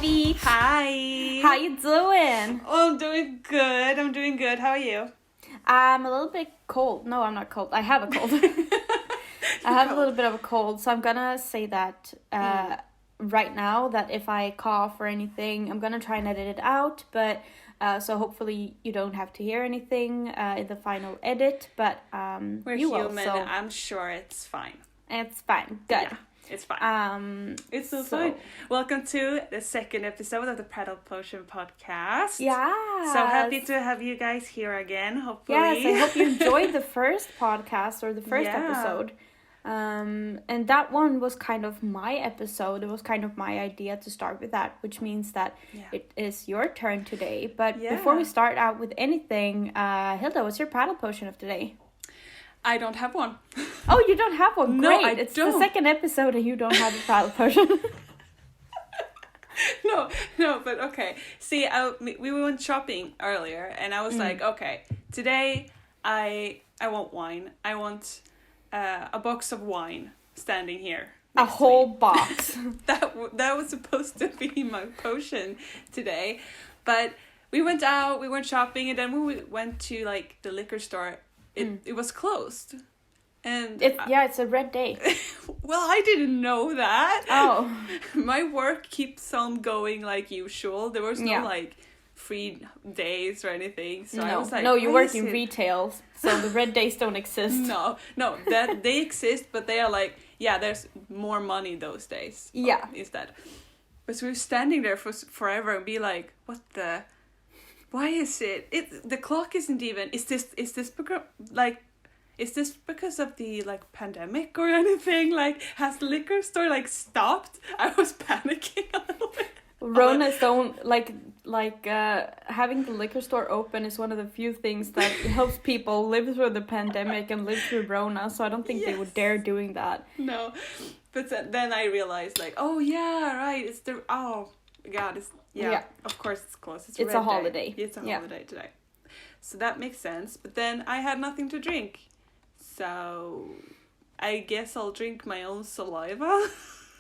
Beach. Hi. How you doing? Oh, I'm doing good. How are you? I'm a little bit cold. No, I'm not cold. I have a cold. I have a little bit of a cold, so I'm gonna say that right now, that if I cough or anything, I'm gonna try and edit it out, but so hopefully you don't have to hear anything in the final edit, but We're you human. will, so I'm sure it's fine. it's fine. Good. Yeah, it's fine. It's so fine. Welcome to the second episode of the Prattle Potion podcast. Yeah. So happy to have you guys here again, hopefully. Yes, I hope you enjoyed the first podcast or the first episode. And that one was kind of my episode. It was kind of my idea to start with that, which means that it is your turn today. But before we start out with anything, Hilda, what's your Prattle Potion of today? I don't have one. Oh, you don't have one? No, Great. It's the second episode and you don't have a Prattle Potion. No, but okay. See, we went shopping earlier and I was like, okay, today I want wine. I want a box of wine standing here. A whole box. That was supposed to be my potion today. But we went out, we went shopping, and then when we went to like the liquor store, it was closed. And it's a red day. Well, I didn't know that. Oh. My work keeps on going like usual. There was no like free days or anything. So I was like, no, you work in retail, so the red days don't exist. No, that they exist, but they are like, there's more money those days. Yeah. Instead. But so we were standing there for forever and be like, why is it? The clock isn't even. Is this because of the like pandemic or anything? Like, has the liquor store like stopped? I was panicking a little bit. Ronas don't having the liquor store open is one of the few things that helps people live through the pandemic and live through Rona. So I don't think they would dare doing that. No, but then I realized like, oh yeah, right. It's the God. Of course it's close. It's a holiday. It's a holiday today, so that makes sense. But then I had nothing to drink, so I guess I'll drink my own saliva.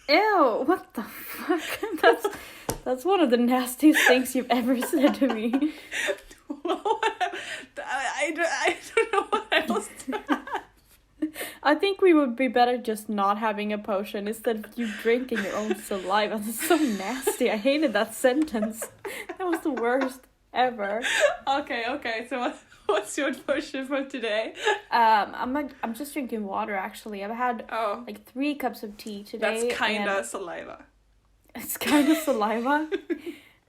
Ew! What the fuck? That's one of the nastiest things you've ever said to me. Well, I don't know what else to have. I think we would be better just not having a potion instead of you drinking your own saliva. That's so nasty. I hated that sentence. That was the worst ever. Okay. So what's your potion for today? I'm just drinking water actually. I've had like 3 cups of tea today. That's kind of saliva. It's kind of saliva.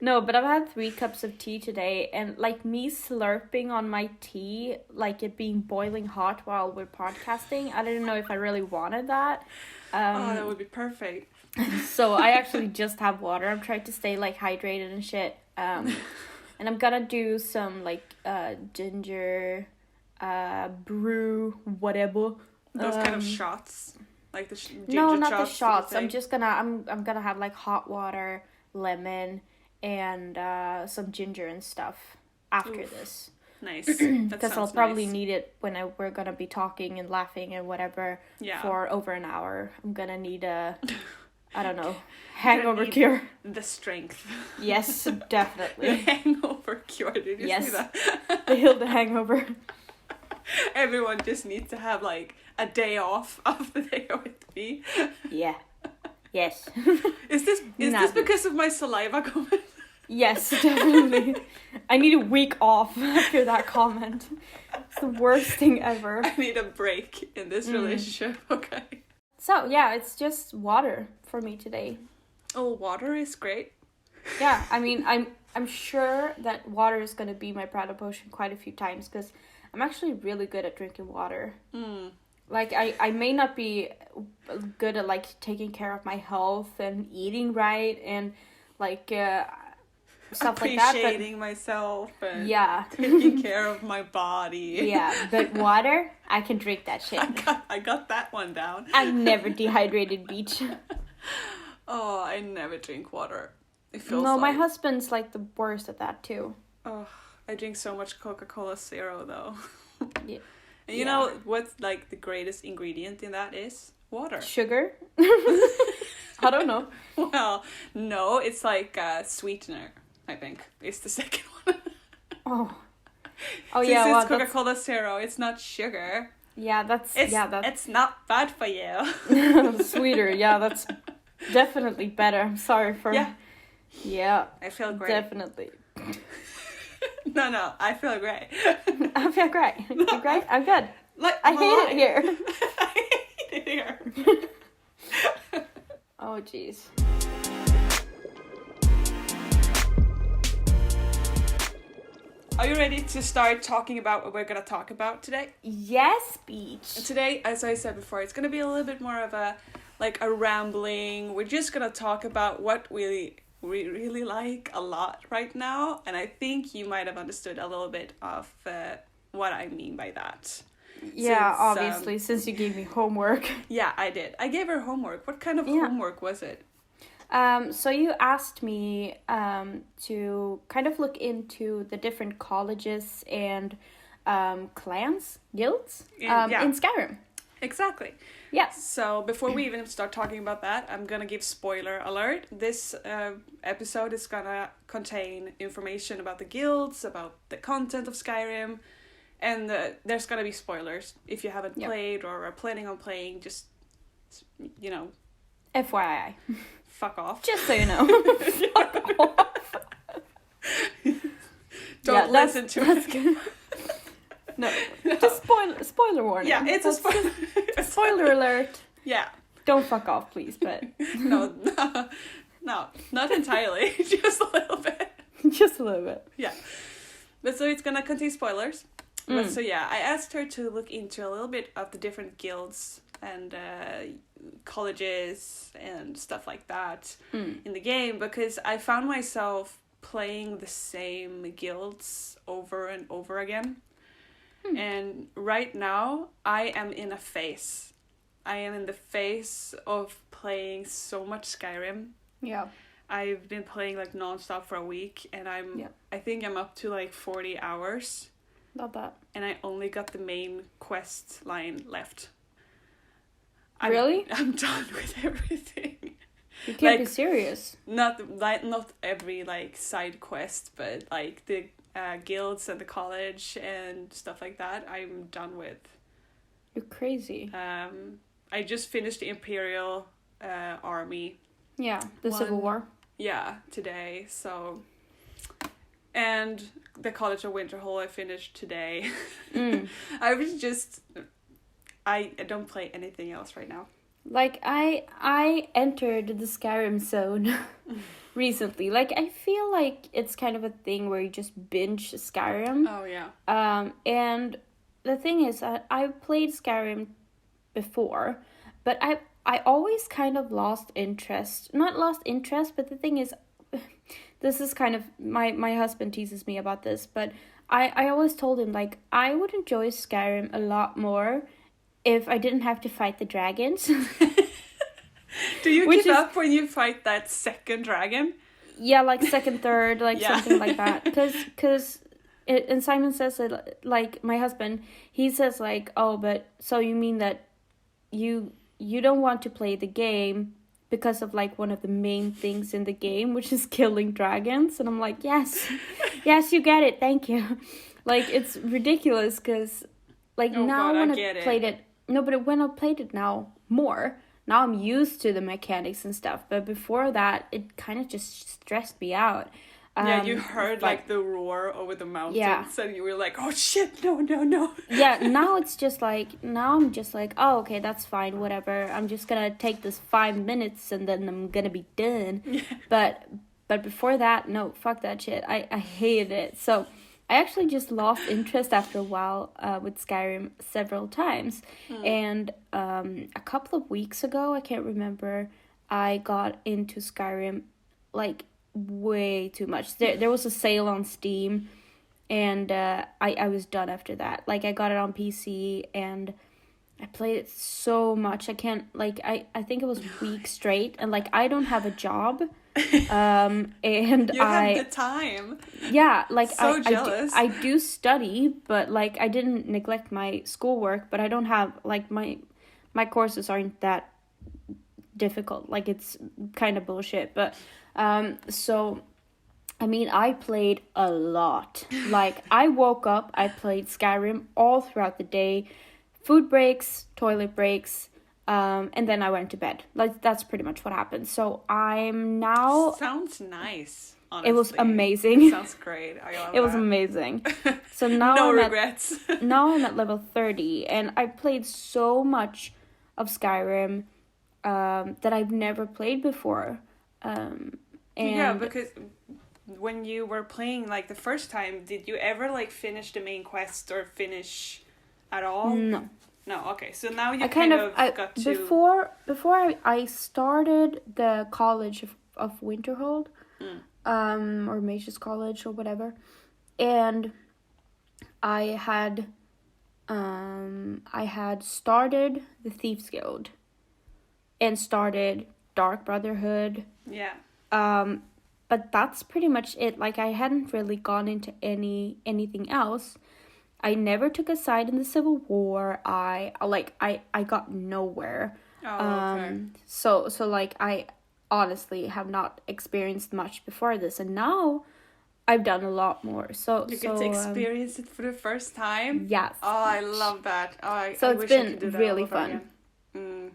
No, but I've had 3 cups of tea today, and like me slurping on my tea, like it being boiling hot while we're podcasting, I didn't know if I really wanted that. That would be perfect. So I actually just have water. I'm trying to stay like hydrated and shit. And I'm gonna do some like ginger brew whatever. Those kind of shots. Like the ginger no, not shots, the shots. I'm just gonna I'm gonna have like hot water, lemon, and some ginger and stuff after this. Nice. Because I'll probably need it when we're gonna be talking and laughing and whatever for over an hour. I'm gonna need a I don't know, hangover cure. The strength. Yes, definitely. The hangover cure. Did you see that? The Hilda hangover. Everyone just needs to have like a day off of the day with me. Yeah. Yes. Is this because of my saliva comment? Yes, definitely. I need a week off after that comment. It's the worst thing ever. I need a break in this relationship. Okay. So yeah, it's just water for me today. Oh, water is great. Yeah, I mean, I'm sure that water is gonna be my Prattle Potion quite a few times because I'm actually really good at drinking water. Like, I may not be good at, like, taking care of my health and eating right and, like, stuff like that. Appreciating myself and yeah. taking care of my body. Yeah, but water, I can drink that shit. I got that one down. I'm never dehydrated, beach. Oh, I never drink water. It feels my husband's, like, the worst at that, too. Oh, I drink so much Coca-Cola Zero, though. Yeah. And you know what's like the greatest ingredient in that is? Water. Sugar? I don't know. Well, no, it's like sweetener, I think. It's the second one. Oh, Since yeah. Well, it's Coca-Cola Zero, it's not sugar. Yeah, that's It's not bad for you. sweeter. Yeah, that's definitely better. I'm sorry for. Yeah. I feel great. Definitely. No, I feel great. I feel great. You great? I'm good. Like I hate it here. I hate it here. Oh, jeez. Are you ready to start talking about what we're going to talk about today? Yes, Beach. Today, as I said before, it's going to be a little bit more of a rambling. We're just going to talk about what we really like a lot right now. And I think you might have understood a little bit of what I mean by that. Yeah, obviously, since you gave me homework. Yeah, I did. I gave her homework. What kind of homework was it? So you asked me to kind of look into the different colleges and clans, guilds in Skyrim. Exactly. Yeah. So before we even start talking about that, I'm gonna give spoiler alert. This episode is gonna contain information about the guilds, about the content of Skyrim, and there's gonna be spoilers. If you haven't played or are planning on playing, just, FYI. Fuck off. Just so you know. Fuck off. Don't listen to it. Good. No, just spoiler warning. Yeah, it's a spoiler. Spoiler alert. Yeah. Don't fuck off, please, but... No, not entirely. Just a little bit. Just a little bit. Yeah. But so it's gonna contain spoilers. But so yeah, I asked her to look into a little bit of the different guilds and colleges and stuff like that in the game, because I found myself playing the same guilds over and over again. And right now I am in a phase. I am in the phase of playing so much Skyrim. Yeah. I've been playing like nonstop for a week, and I think I'm up to like 40 hours. Not bad. And I only got the main quest line left. Really? I'm done with everything. You can't be serious. Not every side quest, but like the guilds and the college and stuff like that, I'm done with. You're crazy. I just finished the Imperial army. Yeah, the Civil War. Yeah, today. So, and the College of Winterhold I finished today. I don't play anything else right now. Like, I entered the Skyrim zone recently. Like, I feel like it's kind of a thing where you just binge Skyrim. Oh, yeah. And the thing is, I played Skyrim before, but I always kind of lost interest. Not lost interest, but the thing is, this is kind of, my husband teases me about this, but I always told him, like, I would enjoy Skyrim a lot more if I didn't have to fight the dragons. Do you give up when you fight that second dragon? Yeah, like second, third, something like that. Because and Simon says it, like, my husband, he says, like, oh, but so you mean that you don't want to play the game because of, like, one of the main things in the game, which is killing dragons? And I'm like, yes, you get it, thank you. Like, it's ridiculous, because, like, when I played it, when I played it now I'm used to the mechanics and stuff, but before that, it kind of just stressed me out. You heard, like, the roar over the mountains, and you were like, oh, shit, no. Yeah, now I'm just like, oh, okay, that's fine, whatever. I'm just gonna take this 5 minutes, and then I'm gonna be done. Yeah. But before that, no, fuck that shit. I hated it. So I actually just lost interest after a while with Skyrim several times. And a couple of weeks ago, I can't remember, I got into Skyrim, like, way too much. There was a sale on Steam, and I was done after that. Like, I got it on PC, and I played it so much. I can't, like, I think it was weeks straight, and, like, I don't have a job. And you have the time. Yeah, like, so jealous. I do study, but, like, I didn't neglect my schoolwork, but I don't have, like, my courses aren't that difficult. Like, it's kind of bullshit. But so I mean, I played a lot. Like, I woke up, I played Skyrim all throughout the day, food breaks, toilet breaks, and then I went to bed. Like, that's pretty much what happened. So I'm now... Sounds nice, honestly. It was amazing. Sounds great. I love It was that. amazing. So now no I'm regrets. now I'm at level 30, and I played so much of Skyrim that I've never played before. And yeah, because when you were playing, like, the first time, did you ever, like, finish the main quest or finish at all? No. No, okay. So now you I got to... Before I started the College of Winterhold, or Mage's College or whatever, and I had started the Thieves Guild and started Dark Brotherhood. Yeah. But that's pretty much it. Like, I hadn't really gone into anything else. I never took a side in the Civil War. I got nowhere. Oh, okay. So like, I honestly have not experienced much before this, and now I've done a lot more. So you get to experience it for the first time. Yes. Oh, I love that. Oh, I it's wish been I could do that really all over fun. Again.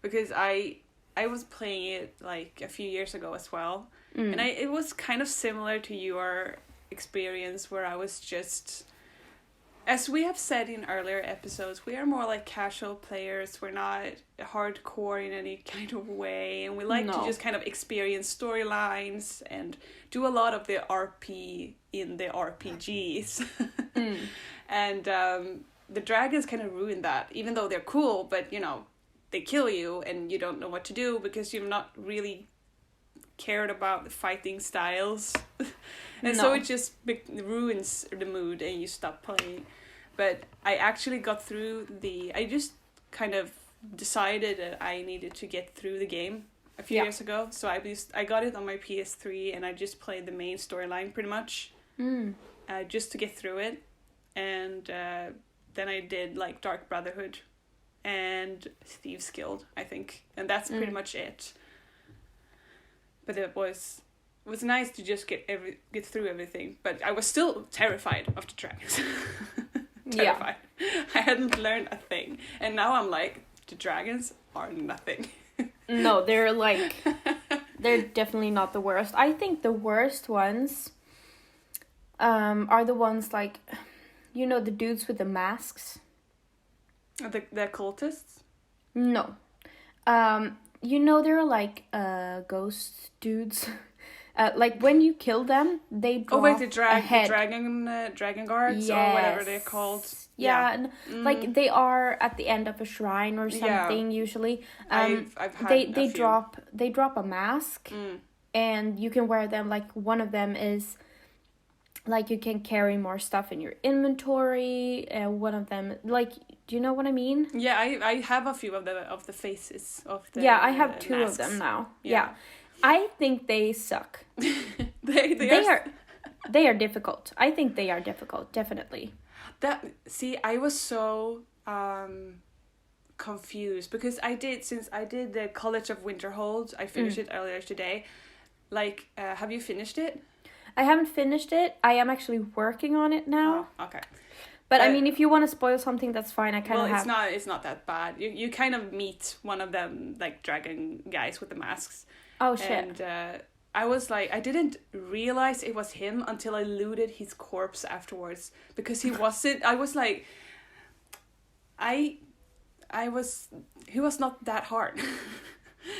Because I was playing it like a few years ago as well, and it was kind of similar to your experience, where I was just, as we have said in earlier episodes, we are more like casual players. We're not hardcore in any kind of way, and we like to just kind of experience storylines and do a lot of the RP in the RPGs. And the dragons kind of ruined that, even though they're cool, but, you know, they kill you and you don't know what to do because you've not really cared about the fighting styles. And so it just ruins the mood and you stop playing. But I actually got through I just kind of decided that I needed to get through the game a few years ago. So I got it on my PS3 and I just played the main storyline pretty much. Just to get through it. And then I did like Dark Brotherhood and Thieves Guild, I think. And that's pretty much it. But it was nice to just get through everything. But I was still terrified of the dragons. Terrified. Yeah. I hadn't learned a thing. And now I'm like, the dragons are nothing. No, they're like, they're definitely not the worst. I think the worst ones are the ones like, you know, the dudes with the masks. The cultists? No. You know, they're like ghost dudes. Like, when you kill them, they drop the dragon guards, or whatever they're called. Yeah. Like, they are at the end of a shrine or something, usually. I've had they drop a mask, and you can wear them. Like, one of them is, like, you can carry more stuff in your inventory, and one of them, like, do you know what I mean? Yeah, I have a few of the faces of the I have two masks. of them now. Yeah. I think they suck. They are difficult. I think they are difficult, definitely. I was so confused because since I did the College of Winterhold, I finished it earlier today. Like, have you finished it? I haven't finished it. I am actually working on it now. Oh, okay. But I mean, if you want to spoil something, that's fine. I kind of have... it's not that bad. You kind of meet one of them, like, dragon guys with the masks. Oh, shit. And I was like, I didn't realize it was him until I looted his corpse afterwards. Because he wasn't... I was like... He was not that hard.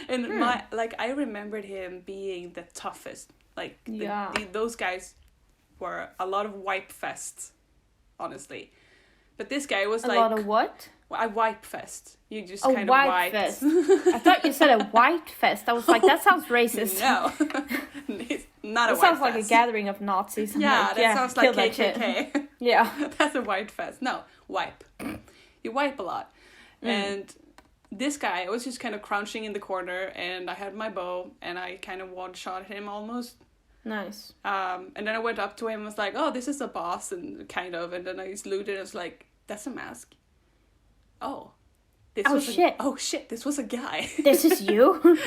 And I remembered him being the toughest. Like, those guys were a lot of wipe fests, honestly. But this guy was like... A lot of what? A wipe fest. You just kind of wiped. Fest. I thought you said a white fest. I was like, that sounds racist. No. It's not a white fest. That sounds like a gathering of Nazis. That sounds like KKK. Yeah. That's a white fest. No, wipe. You wipe a lot. And this guy, I was just kind of crouching in the corner, and I had my bow, and I kind of one-shot him almost. Nice. And then I went up to him and was like, oh, this is a boss, and then I just looted and I was like, that's a mask. Oh. Shit. This was a guy. This is you?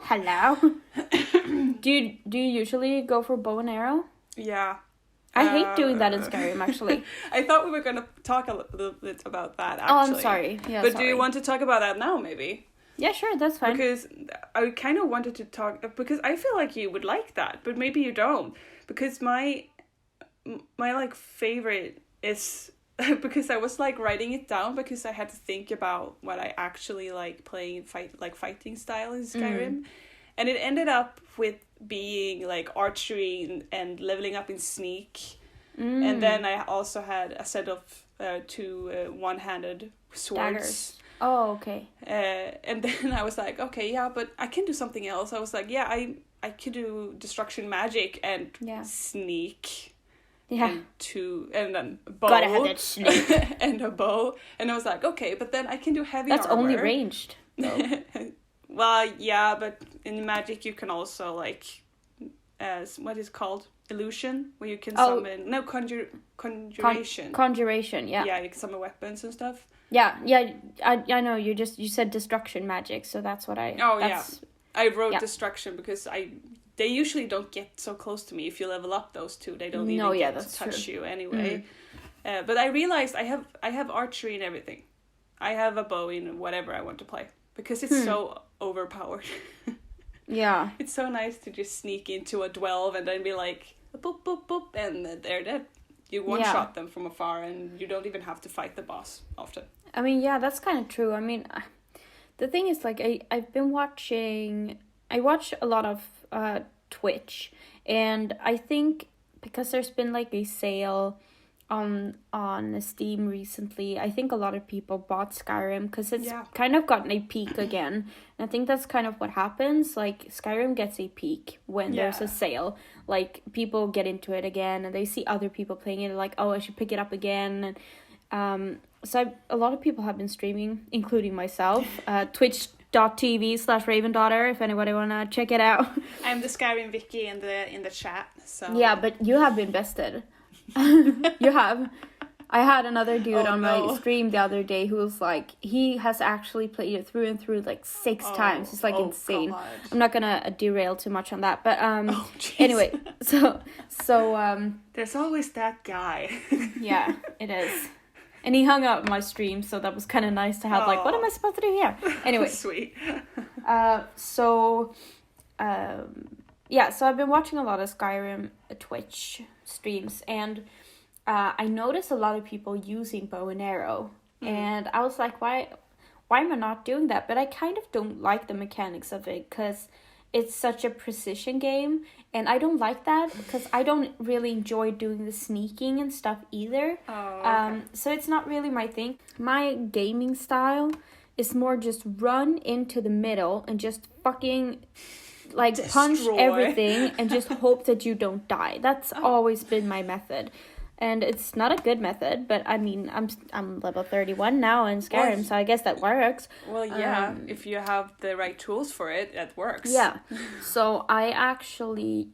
Hello? Do you usually go for bow and arrow? Yeah. I hate doing that in Skyrim, actually. I thought we were going to talk a little bit about that, actually. Oh, I'm sorry. Yeah, but do you want to talk about that now, maybe? Yeah, sure, that's fine. Because I kind of wanted to talk... Because I feel like you would like that, but maybe you don't. Because my like, favorite is... because I was, like, writing it down because I had to think about what I actually like playing fighting style in Skyrim. And it ended up with being, like, archery and leveling up in sneak. And then I also had a set of two one-handed swords. Daggers. Oh, okay. And then I was like, okay, yeah, but I can do something else. I was like, yeah, I could do destruction magic and sneak. Yeah. And then bow. Gotta have that sneak. And a bow. And I was like, okay, but then I can do heavy armor. That's only ranged, though. Well, yeah, but in magic you can also, like, what is it called? Illusion, where you can summon... No, conjuration. Conjuration, yeah. Yeah, you can summon weapons and stuff. Yeah, I know, you said destruction magic, so that's what I... I wrote destruction because they usually don't get so close to me. If you level up those two, they don't even get to touch you anyway. But I realized I have archery and everything. I have a bow in whatever I want to play. Because it's so overpowered. Yeah. It's so nice to just sneak into a 12 and then be like, boop, boop, boop, and they're dead. You one-shot them from afar and you don't even have to fight the boss often. I mean, yeah, that's kind of true. I mean, the thing is, like, I've been watching... I watch a lot of Twitch, and I think because there's been, like, a sale on Steam recently, I think a lot of people bought Skyrim because it's kind of gotten a peak again. And I think that's kind of what happens. Like, Skyrim gets a peak when there's a sale. Like, people get into it again and they see other people playing it, like, oh, I should pick it up again. And a lot of people have been streaming, including myself. Twitch.tv/Ravendaughter, if anybody wanna check it out. I'm the Skyrim Vicky in the chat. So yeah, but you have been bested. You have. I had another dude on my stream the other day who was like, he has actually played it through and through like 6 times. It's like insane. God. I'm not gonna derail too much on that, but anyway, so there's always that guy. Yeah, it is. And he hung out my stream, so that was kind of nice to have. Like, what am I supposed to do here? Anyway, sweet. So I've been watching a lot of Skyrim Twitch streams, and I noticed a lot of people using bow and arrow, and I was like, why am I not doing that? But I kind of don't like the mechanics of it, because it's such a precision game, and I don't like that, because I don't really enjoy doing the sneaking and stuff either. So it's not really my thing. My gaming style is more just run into the middle and just fucking... like destroy. Punch everything and just hope that you don't die. That's always been my method, and it's not a good method, but I mean, I'm level 31 now in Skyrim, so I guess that works. Well, yeah, if you have the right tools for it, that works. Yeah. So I actually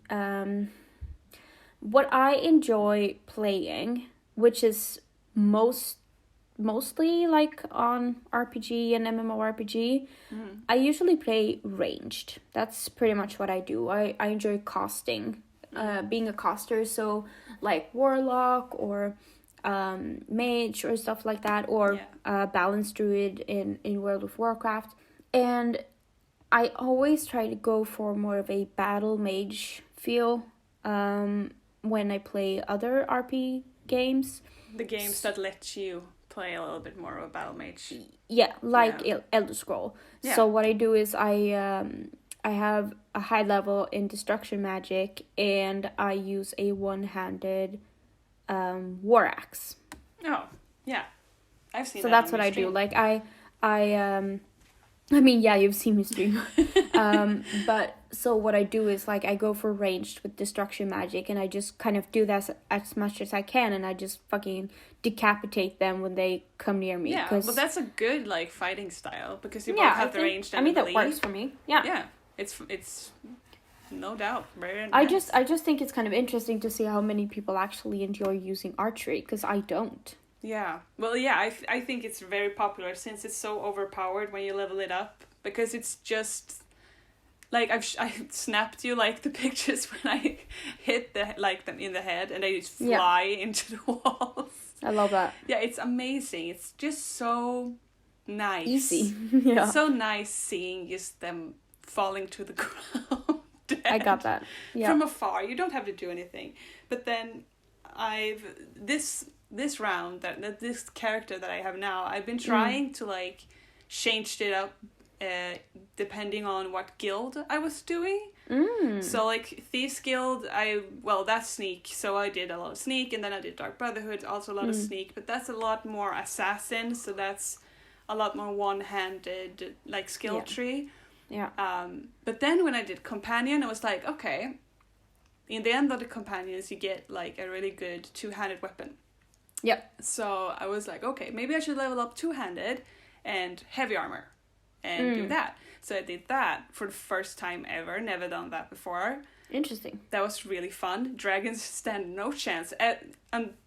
what I enjoy playing, which is mostly like on RPG and MMORPG, I usually play ranged. That's pretty much what I do. I enjoy casting, being a caster, so like warlock or mage or stuff like that, or balanced druid in World of Warcraft. And I always try to go for more of a battle mage feel when I play other RP games. The games that let you play a little bit more of a battle mage. Yeah, like Elder Scroll. Yeah. So what I do is I have a high level in destruction magic, and I use a one-handed war axe. Oh, yeah. I've seen so that. So that's what I do. Like I mean, yeah, you've seen me stream. But so what I do is, like, I go for ranged with destruction magic, and I just kind of do that as much as I can, and I just fucking decapitate them when they come near me. Yeah, but that's a good, like, fighting style, because you both have the ranged and that works for me. Yeah. Yeah, it's no doubt very nice. I just think it's kind of interesting to see how many people actually enjoy using archery, because I don't. Yeah. Well, yeah, I think it's very popular since it's so overpowered when you level it up, because it's just like I snapped you like the pictures when I hit them in the head and they just fly into the walls. I love that. Yeah, it's amazing. It's just so nice. Easy. Yeah. It's so nice seeing just them falling to the ground. I got that. Yeah. From afar, you don't have to do anything. But then this round this character that I have now, I've been trying to like change it up depending on what guild I was doing. So like Thieves Guild, that's sneak, so I did a lot of sneak, and then I did Dark Brotherhood, also a lot of sneak, but that's a lot more assassin, so that's a lot more one-handed like skill tree. Yeah. But then when I did companion, I was like, okay, in the end of the companions you get like a really good two-handed weapon. Yep. So I was like, okay, maybe I should level up two-handed and heavy armor and do that. So I did that for the first time ever, never done that before. Interesting. That was really fun. Dragons stand no chance,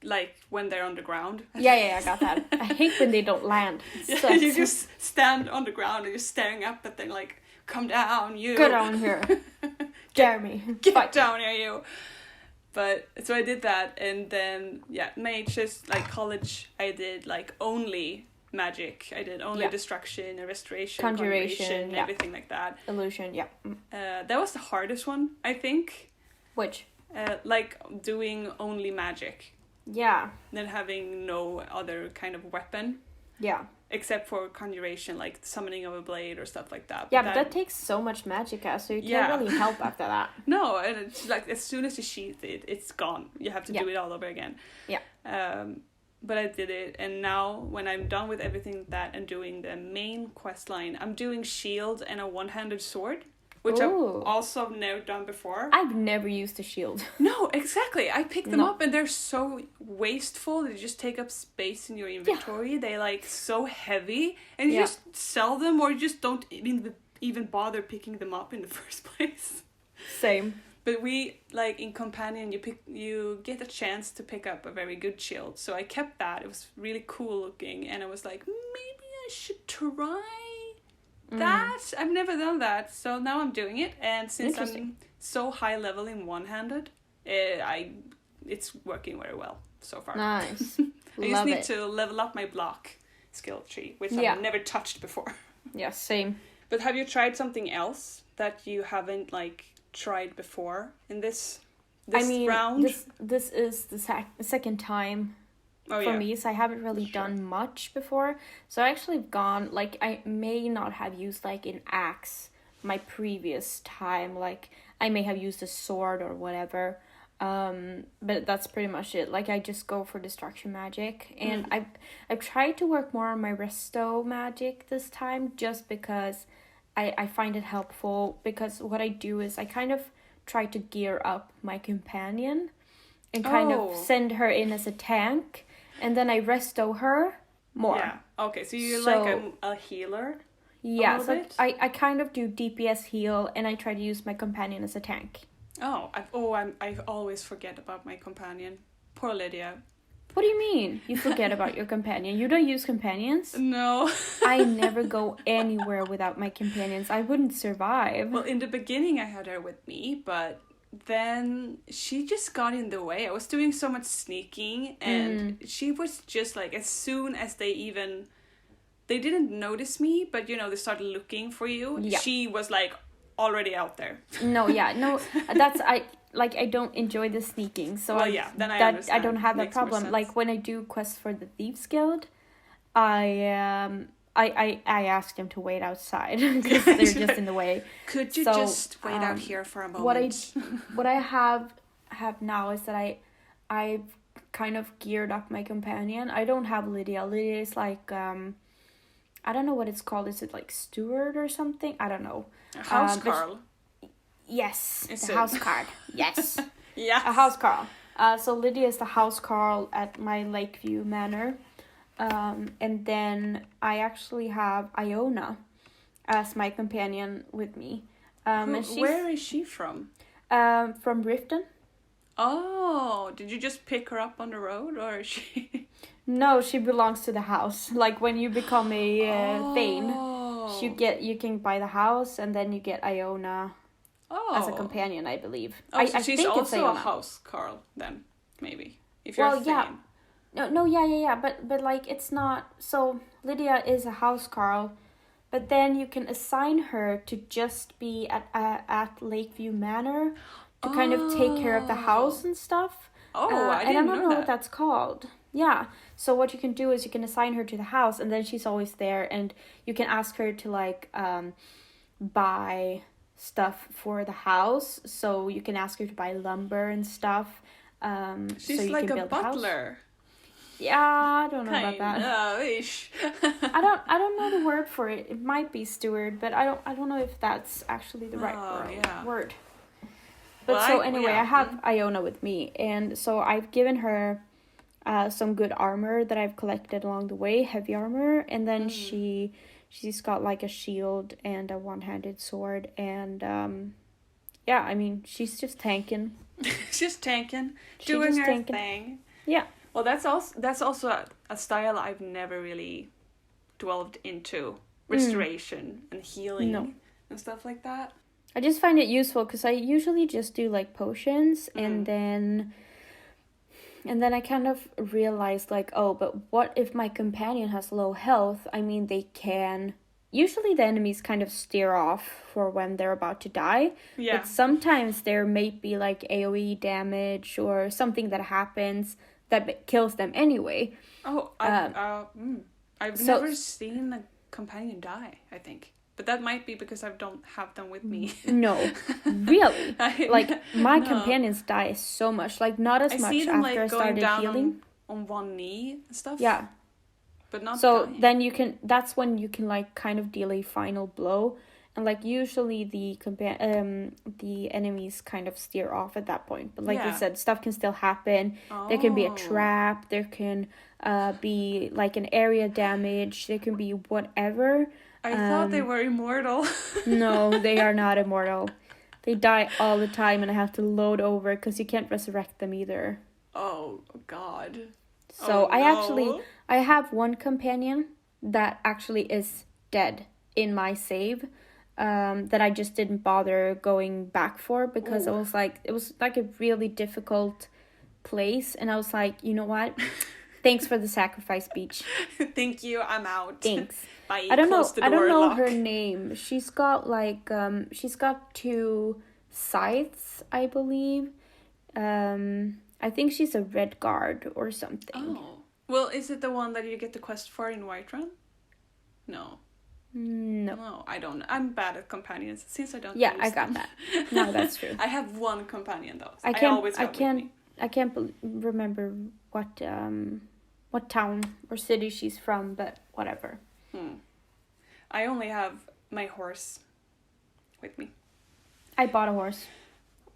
like when they're on the ground. Yeah, I got that. I hate when they don't land. Yeah, you just stand on the ground and you're staring up at them like, come down, you. Get down here. Jeremy. Get down here, you. But, so I did that, and then, mages, like college, I did like only magic. I did only destruction and restoration, conjuration, everything like that. Illusion, that was the hardest one, I think. Which? Like doing only magic. Yeah. Then having no other kind of weapon. Yeah. Except for conjuration, like summoning of a blade or stuff like that. Yeah, but that takes so much magicka, so you can't really help after that. No, and it's like as soon as you sheath it, it's gone. You have to do it all over again. Yeah. But I did it, and now when I'm done with everything like that and doing the main quest line, I'm doing shield and a one-handed sword, which I've also never done before. I've never used a shield. No, exactly. I picked them up and they're so wasteful. They just take up space in your inventory. Yeah. They're like so heavy, and you just sell them, or you just don't even bother picking them up in the first place. Same. But we, like, in Companion, you get a chance to pick up a very good shield. So I kept that. It was really cool looking. And I was like, maybe I should try that. I've never done that. So now I'm doing it. And since I'm so high level in one-handed, it's working very well so far. Nice. I just need to level up my block skill tree, which I've never touched before. Yeah, same. But have you tried something else that you haven't, like, tried before in this round? This is the second time for me, so I haven't really done much before. So I actually gone, like, I may not have used like an axe my previous time, like I may have used a sword or whatever, but that's pretty much it. Like I just go for destruction magic, and I've tried to work more on my resto magic this time, just because I find it helpful, because what I do is I kind of try to gear up my companion and kind of send her in as a tank, and then I resto her more. Yeah. Okay, so you're like a healer? Yeah, so I kind of do DPS heal, and I try to use my companion as a tank. I always forget about my companion. Poor Lydia. What do you mean? You forget about your companion? You don't use companions? No. I never go anywhere without my companions. I wouldn't survive. Well, in the beginning I had her with me, but then she just got in the way. I was doing so much sneaking, and she was just like, as soon as they didn't notice me, but they started looking for you. Yeah. She was like already out there. No, that's I don't enjoy the sneaking, so then I don't have that problem. Like when I do quests for the Thieves Guild, I ask them to wait outside because they're just in the way. Could you just wait out here for a moment? What I have now is that I've kind of geared up my companion. I don't have Lydia. Lydia is like I don't know what it's called. Is it like steward or something? I don't know. House Carl. Yes, the house card. Yes. Yeah. A house Carl. So Lydia is the house Carl at my Lakeview Manor. And then I actually have Iona as my companion with me. Where is she from? From Riften. Oh, did you just pick her up on the road, or is she? No, she belongs to the house. Like when you become a Thane, you can buy the house, and then you get Iona as a companion, I believe. Oh, so I she's think it's also a Iona. house Carl then, maybe. If you're a Thane. Yeah. No, yeah. But like it's not. So Lydia is a house Carl, but then you can assign her to just be at Lakeview Manor to kind of take care of the house and stuff. I didn't know that. And I don't know what that's called. Yeah. So what you can do is you can assign her to the house, and then she's always there, and you can ask her to like buy stuff for the house. So you can ask her to buy lumber and stuff. She's so you like can a build the house. butler. Yeah, I don't know about that. Ish. I don't know the word for it. It might be steward, but I don't know if that's actually the right word. But well, anyway, I have Iona with me, and so I've given her some good armor that I've collected along the way, heavy armor, and then she's got like a shield and a one-handed sword, and I mean she's just tanking. She's tanking, doing her thing. Yeah. Well, that's also a style I've never really delved into, restoration and healing and stuff like that. I just find it useful because I usually just do like potions and then I kind of realized like, oh, but what if my companion has low health? I mean, usually the enemies kind of steer off for when they're about to die. Yeah. But sometimes there may be like AoE damage or something that happens that kills them anyway. Oh, I've never seen a companion die, I think. But that might be because I don't have them with me. No, really. My companions die so much. Like, not as much them, after I started healing. On one knee and stuff. Yeah. But not so dying. Then that's when you can, like, kind of deal a final blow. And, like, usually the enemies kind of steer off at that point. But like I said, stuff can still happen. Oh. There can be a trap. There can be, like, an area damage. There can be whatever. I thought they were immortal. No, they are not immortal. They die all the time, and I have to load over because you can't resurrect them either. Oh, God. So I have one companion that actually is dead in my save that I just didn't bother going back for because it was like a really difficult place, and I was like, you know what? Thanks for the sacrifice, Beach. Thank you. I'm out. Thanks. Bye. I don't know her name. She's got like she's got 2 scythes, I believe. I think she's a red guard or something. Oh. Well, is it the one that you get the quest for in Whiterun? No. No, I don't. I'm bad at companions since I don't. Yeah, I got that. No, that's true. I have one companion though. I can't remember what town or city she's from, but whatever. I only have my horse with me. I bought a horse.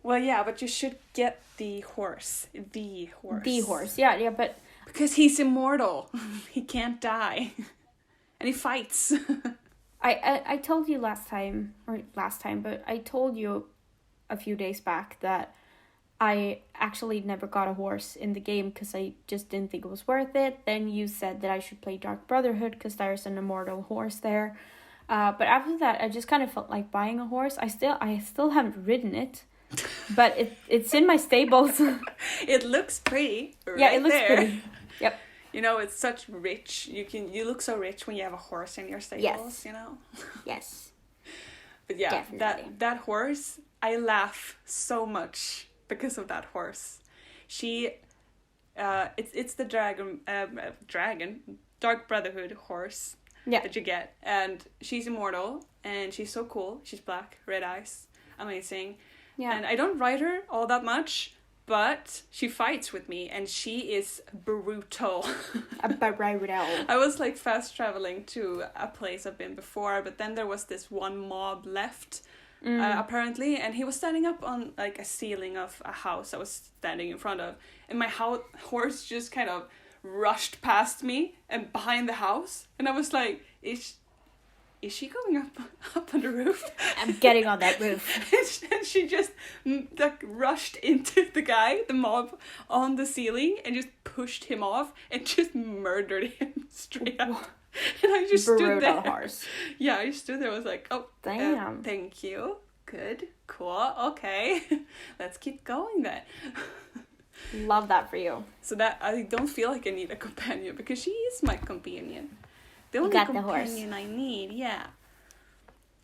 Well, yeah, but you should get the horse. The horse. Yeah, but because he's immortal. He can't die. And he fights. I told you last time, but I told you a few days back that I actually never got a horse in the game because I just didn't think it was worth it. Then you said that I should play Dark Brotherhood because there's an immortal horse there. But after that, I just kind of felt like buying a horse. I still haven't ridden it, but it's in my stables. It looks pretty. Yeah, it looks pretty. Yep. You know, it's such rich. You look so rich when you have a horse in your stables. Yes. You know. Yes. But yeah, definitely. that horse, I laugh so much because of that horse. She, it's the dragon Dark Brotherhood horse that you get, and she's immortal, and she's so cool. She's black, red eyes, amazing. Yeah. And I don't ride her all that much, but she fights with me, and she is brutal. I was like fast traveling to a place I've been before, but then there was this one mob left. Apparently, and he was standing up on like a ceiling of a house I was standing in front of, and my horse just kind of rushed past me and behind the house, and I was like, is she going up on the roof? I'm getting on that roof. And she just like rushed into the mob on the ceiling and just pushed him off and just murdered him straight up. And I just stood there. Horse. Yeah, I stood there. I was like, oh, damn. Thank you. Good. Cool. Okay. Let's keep going then. Love that for you. So that I don't feel like I need a companion because she is my companion. The only companion I need, yeah.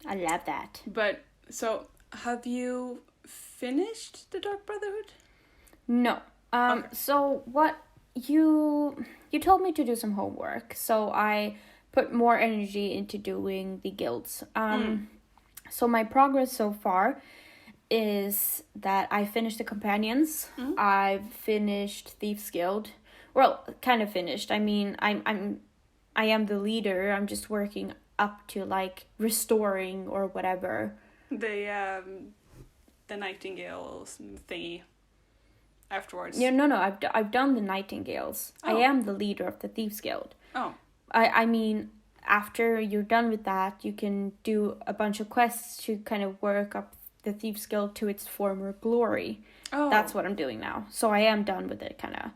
I love that. But, so, have you finished the Dark Brotherhood? No. Okay. So what you told me to do some homework, so I put more energy into doing the guilds. So my progress so far is that I finished the companions. I've finished Thieves Guild. Well, kind of finished. I mean, I am the leader. I'm just working up to like restoring or whatever. The Nightingales thingy. Afterwards. Yeah, no. I've done the Nightingales. Oh. I am the leader of the Thieves Guild. Oh. I mean, after you're done with that, you can do a bunch of quests to kind of work up the Thieves Guild to its former glory. Oh. That's what I'm doing now. So I am done with it, kind of.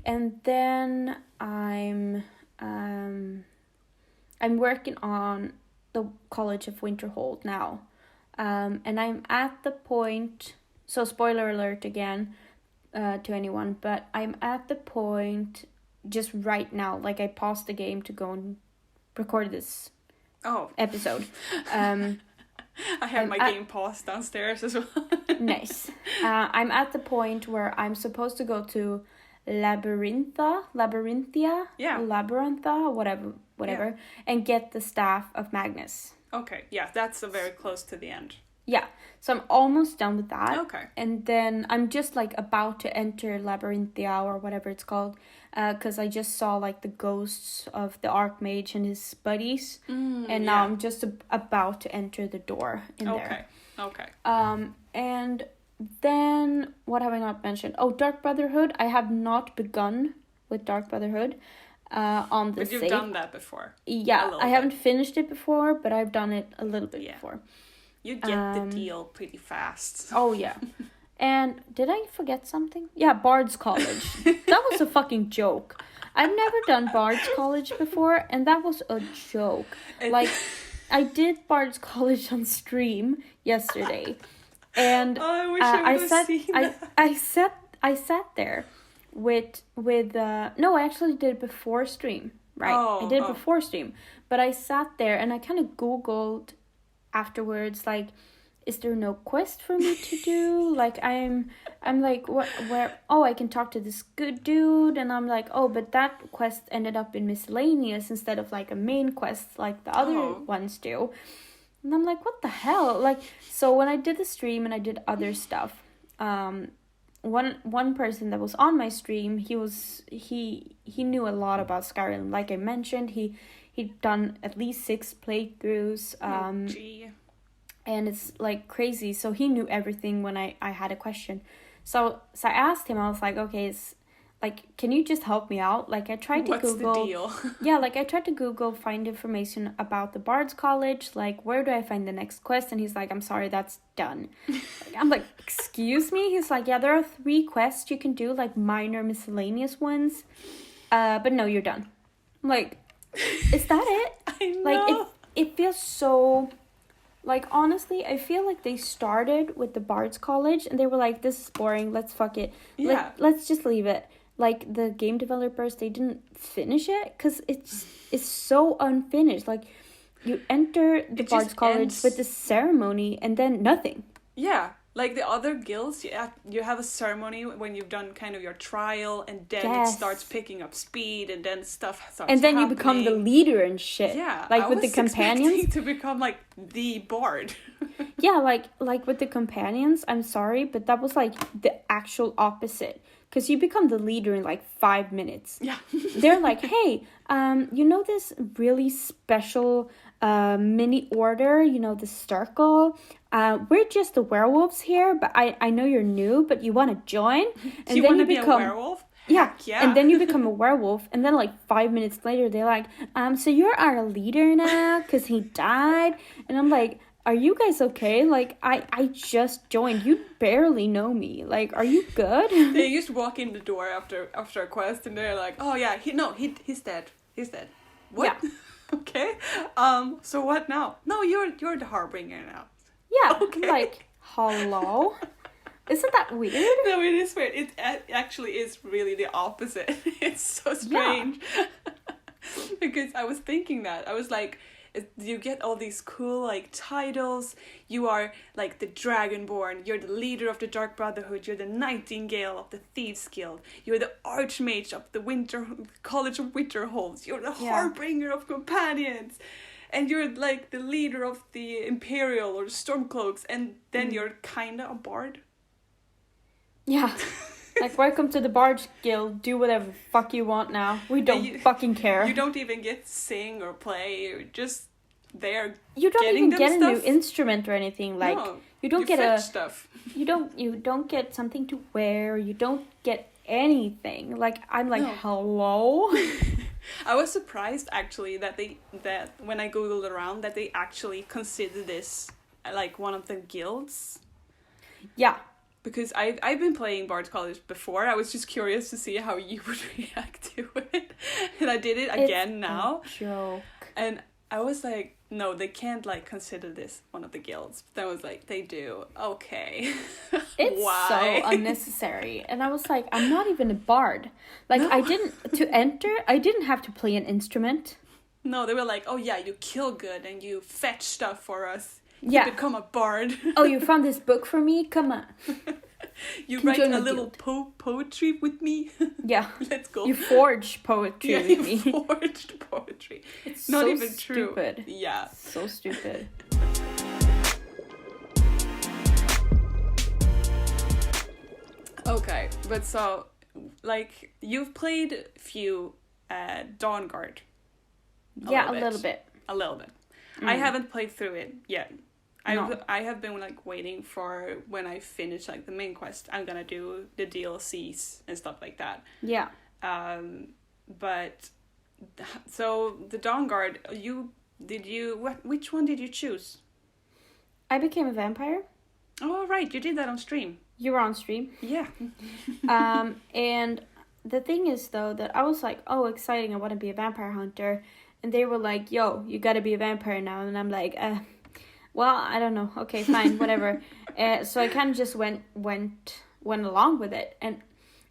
And then I'm working on the College of Winterhold now. And I'm at the point, so spoiler alert again to anyone, but I'm at the point just right now, like I paused the game to go and record this episode. I have my game paused downstairs as well. Nice. I'm at the point where I'm supposed to go to Labyrinthia, whatever, and get the Staff of Magnus. Okay, yeah, that's very close to the end. Yeah, so I'm almost done with that. Okay. And then I'm just like about to enter Labyrinthia or whatever it's called, because I just saw like the ghosts of the Archmage and his buddies, and now I'm just about to enter the door in there. Okay. And then what have I not mentioned? Oh, Dark Brotherhood. I have not begun with Dark Brotherhood. On the But you've done that before. Yeah, I haven't finished it before, but I've done it a little bit before. You get the deal pretty fast. Oh, yeah. And did I forget something? Yeah, Bard's College. That was a fucking joke. I've never done Bard's College before, and that was a joke. Like, I did Bard's College on stream yesterday, and I wish I would have seen that. I sat there with no, I actually did it before stream, right? I did it before stream, but I sat there and I kind of Googled afterwards, like, is there no quest for me to do? Like, I'm like, where? Oh, I can talk to this good dude, and I'm like, oh, but that quest ended up in miscellaneous instead of like a main quest like the other ones do. And I'm like, what the hell? Like, so when I did the stream and I did other stuff, one person that was on my stream, he knew a lot about Skyrim. Like I mentioned, he'd done at least 6 playthroughs. And it's like crazy. So he knew everything when I had a question. So I asked him, I was like, okay, can you just help me out? Like I tried to Google. What's the deal? Yeah, like I tried to Google, find information about the Bard's College. Like, where do I find the next quest? And he's like, I'm sorry, that's done. I'm like, excuse me? He's like, yeah, there are 3 quests you can do, like minor miscellaneous ones. But no, you're done. I'm like, is that it? I know. Like, it feels so... Like, honestly, I feel like they started with the Bard's College and they were like, this is boring, let's fuck it. Yeah. Let's just leave it. Like, the game developers, they didn't finish it because it's so unfinished. Like, you enter the Bard's College with the ceremony and then nothing. Yeah. Like the other guilds, you have a ceremony when you've done kind of your trial, and then it starts picking up speed, and then stuff starts and then happening. You become the leader and shit. Yeah, like with the companions to become like the bard. Yeah, like with the companions. I'm sorry, but that was like the actual opposite. Because you become the leader in like 5 minutes. Yeah, they're like, hey, you know this really special mini order, you know, the circle. We're just the werewolves here, but I know you're new, but you want to join. And do you want to be a werewolf? Yeah. Yeah. And then you become a werewolf, and then like 5 minutes later, they're like, so you're our leader now because he died. And I'm like, are you guys okay? Like, I just joined. You barely know me. Like, are you good? They just walk in the door after a quest, and they're like, oh yeah, he's dead. He's dead. What? Yeah. Okay. So what now? No, you're the harbinger now. Yeah. Okay. Like, hello? Isn't that weird? No, it is weird. It actually is really the opposite. It's so strange. Yeah. Because I was thinking that. I was like, you get all these cool like titles. You are like the Dragonborn. You're the leader of the Dark Brotherhood. You're the Nightingale of the Thieves Guild. You're the Archmage of the College of Winterholds. You're the Harbinger of Companions. And you're like the leader of the Imperial or the Stormcloaks. And then you're kinda a bard. Yeah. Like, welcome to the Bard Guild. Do whatever the fuck you want now. We don't fucking care. You don't even get to sing or play. You're just there. You don't getting even get stuff. a new instrument or anything. Like, no, you don't get stuff. You don't get something to wear. You don't get anything. Like, I'm like, hello? I was surprised actually that when I googled around that they actually consider this like one of the guilds. Yeah. Because I've been playing Bard's College before. I was just curious to see how you would react to it. And I did it again now. A joke. And I was like, no, they can't like consider this one of the guilds. But I was like, they do. Okay. It's Why? so unnecessary. And I was like, I'm not even a bard. Like, no. I didn't have to play an instrument. No, they were like, oh yeah, you kill good and you fetch stuff for us. You become a bard. Oh, you found this book for me? Come on. You write a little poetry with me? Yeah. Let's go. You forge poetry with me. You forged poetry. It's not so even true. Stupid. Yeah. So stupid. Okay, but so, like, you've played few Dawnguard. A little bit. A little bit. I haven't played through it yet. I have been like waiting for when I finish like the main quest. I'm gonna do the DLCs and stuff like that. Yeah. But so the Dawnguard, which one did you choose? I became a vampire. Oh right, you did that on stream. You were on stream. Yeah. And the thing is though that I was like, oh, exciting! I want to be a vampire hunter, and they were like, yo, you gotta be a vampire now, and I'm like, well, I don't know. Okay, fine, whatever. So I kind of just went along with it, and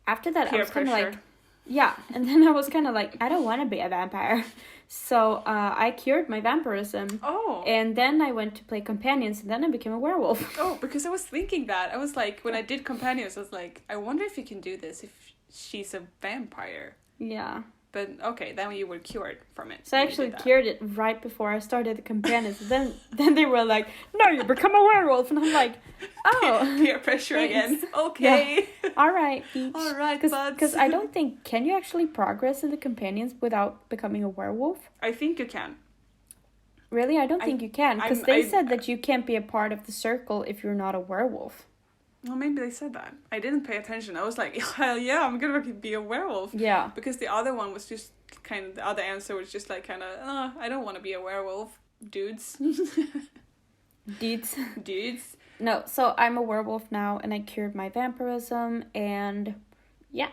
after that, I was kind of like, yeah. And then I was kind of like, I don't want to be a vampire, so I cured my vampirism. Oh. And then I went to play companions, and then I became a werewolf. Oh, because I was thinking that. I was like, when I did companions, I was like, I wonder if you can do this if she's a vampire. Yeah. But okay, then you were cured from it. So I actually cured it right before I started the companions. then they were like, no, you become a werewolf. And I'm like, oh. Peer pressure again. Okay. Yeah. All right, Peach. All right, buds. Because I don't think, can you actually progress in the companions without becoming a werewolf? I think you can. Really? I don't think you can. Because they said that you can't be a part of the circle if you're not a werewolf. Well, maybe they said that. I didn't pay attention. I was like, hell yeah, I'm gonna be a werewolf. Yeah. Because the other one was just kind of, the other answer was just like kind of, I don't want to be a werewolf, dudes. Dudes. No, so I'm a werewolf now, and I cured my vampirism, and yeah.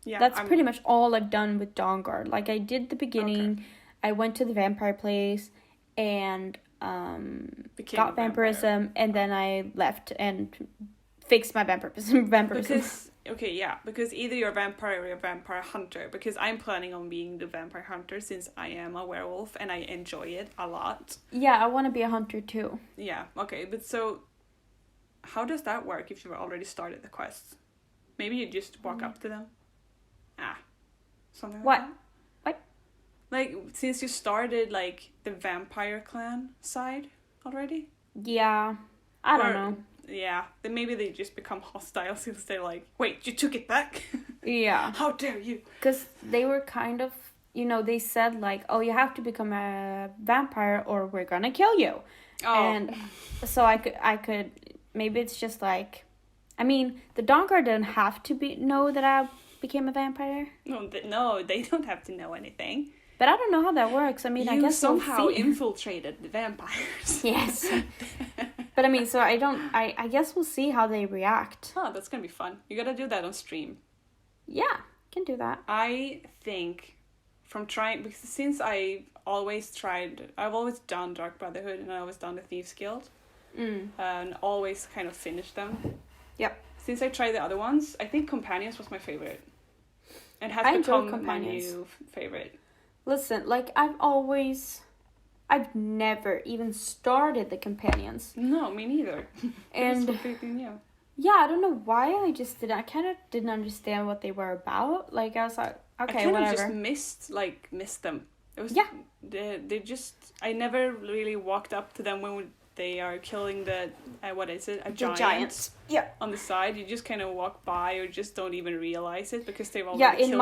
That's pretty much all I've done with Dawnguard. Like, I did the beginning, okay. I went to the vampire place, and got vampirism, and then I left and fix my vampirism. Because either you're a vampire or you're a vampire hunter. Because I'm planning on being the vampire hunter since I am a werewolf and I enjoy it a lot. Yeah, I want to be a hunter too. Yeah, okay, but so how does that work if you've already started the quest? Maybe you just walk up to them. Something like that. What? Like, since you started like the vampire clan side already? Yeah, I don't know. Yeah, then maybe they just become hostile since they're like, wait, you took it back? Yeah. How dare you? Because they were kind of, they said like, oh, you have to become a vampire or we're gonna kill you. Oh. And so I could, maybe it's just like, I mean, the Dawnguard didn't have to know that I became a vampire? No, they don't have to know anything. But I don't know how that works. I mean, I guess somehow we'll see. Infiltrated the vampires. Yes. But I mean, so I guess we'll see how they react. Oh, that's gonna be fun. You gotta do that on stream. Yeah, can do that. I think because since I've always done Dark Brotherhood and I've always done the Thieves Guild. And always kind of finished them. Yep. Since I tried the other ones, I think Companions was my favorite. And has become my new favorite. Listen, like I've never even started the Companions. No, me neither. And it's completely new. Yeah, I don't know why I just didn't. I kind of didn't understand what they were about. Like I was like, okay, whatever. I kind of just missed them. It was they just. I never really walked up to them when they are killing the what is it? A giant. Yeah. On the side, you just kind of walk by or just don't even realize it because they've already killed it.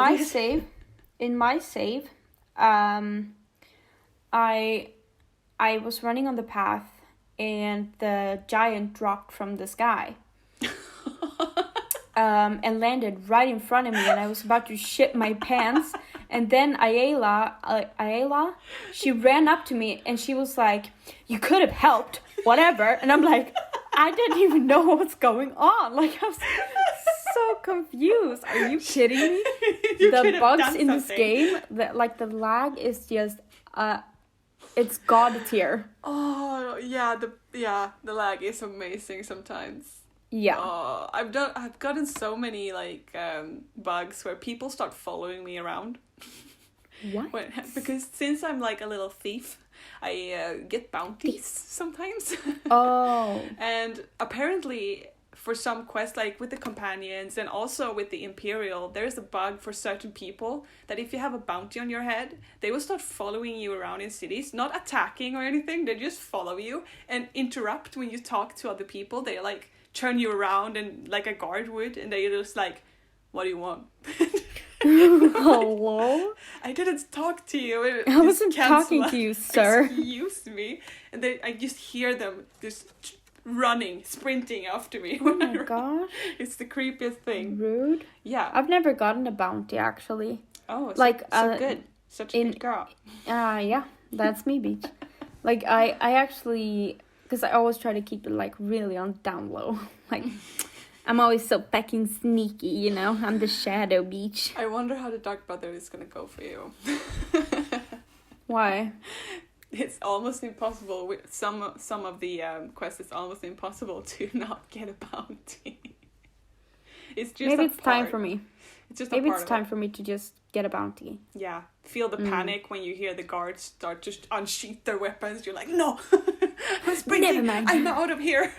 In my save, I was running on the path and the giant dropped from the sky. And landed right in front of me, and I was about to shit my pants. And then Ayla, she ran up to me and she was like, "You could have helped, whatever." And I'm like, I didn't even know what's going on. Like, I was so confused. Are you kidding me? The bugs in this game, the lag is just, it's God tier. Oh yeah, the lag is amazing sometimes. Yeah. Oh, I've gotten so many bugs where people start following me around. What? Because since I'm like a little thief, I get bounties sometimes. Oh. And apparently for some quests, like with the companions and also with the Imperial, there's a bug for certain people that if you have a bounty on your head, they will start following you around in cities, not attacking or anything. They just follow you and interrupt when you talk to other people. They turn you around and like a guard would, and they're just like, "What do you want?" Hello? I didn't talk to you. I wasn't talking to you, sir. Excuse me. And I just hear them just running, sprinting after me. Oh my gosh. It's the creepiest thing. Rude. Yeah. I've never gotten a bounty, actually. Oh, so good. Such a good girl. Yeah, that's me, Beach. Like, I actually... Because I always try to keep it, really on down low. I'm always so fucking sneaky, you know? I'm the shadow, Beach. I wonder how the Dark Brother is gonna go for you. Why? It's almost impossible. With some of the quests, it's almost impossible to not get a bounty. It's just Maybe it's time for me. It's just Maybe it's time for me to just get a bounty. Yeah. Feel the panic when you hear the guards start to unsheath their weapons. You're like, no! I'm sprinting! Never mind. I'm out of here!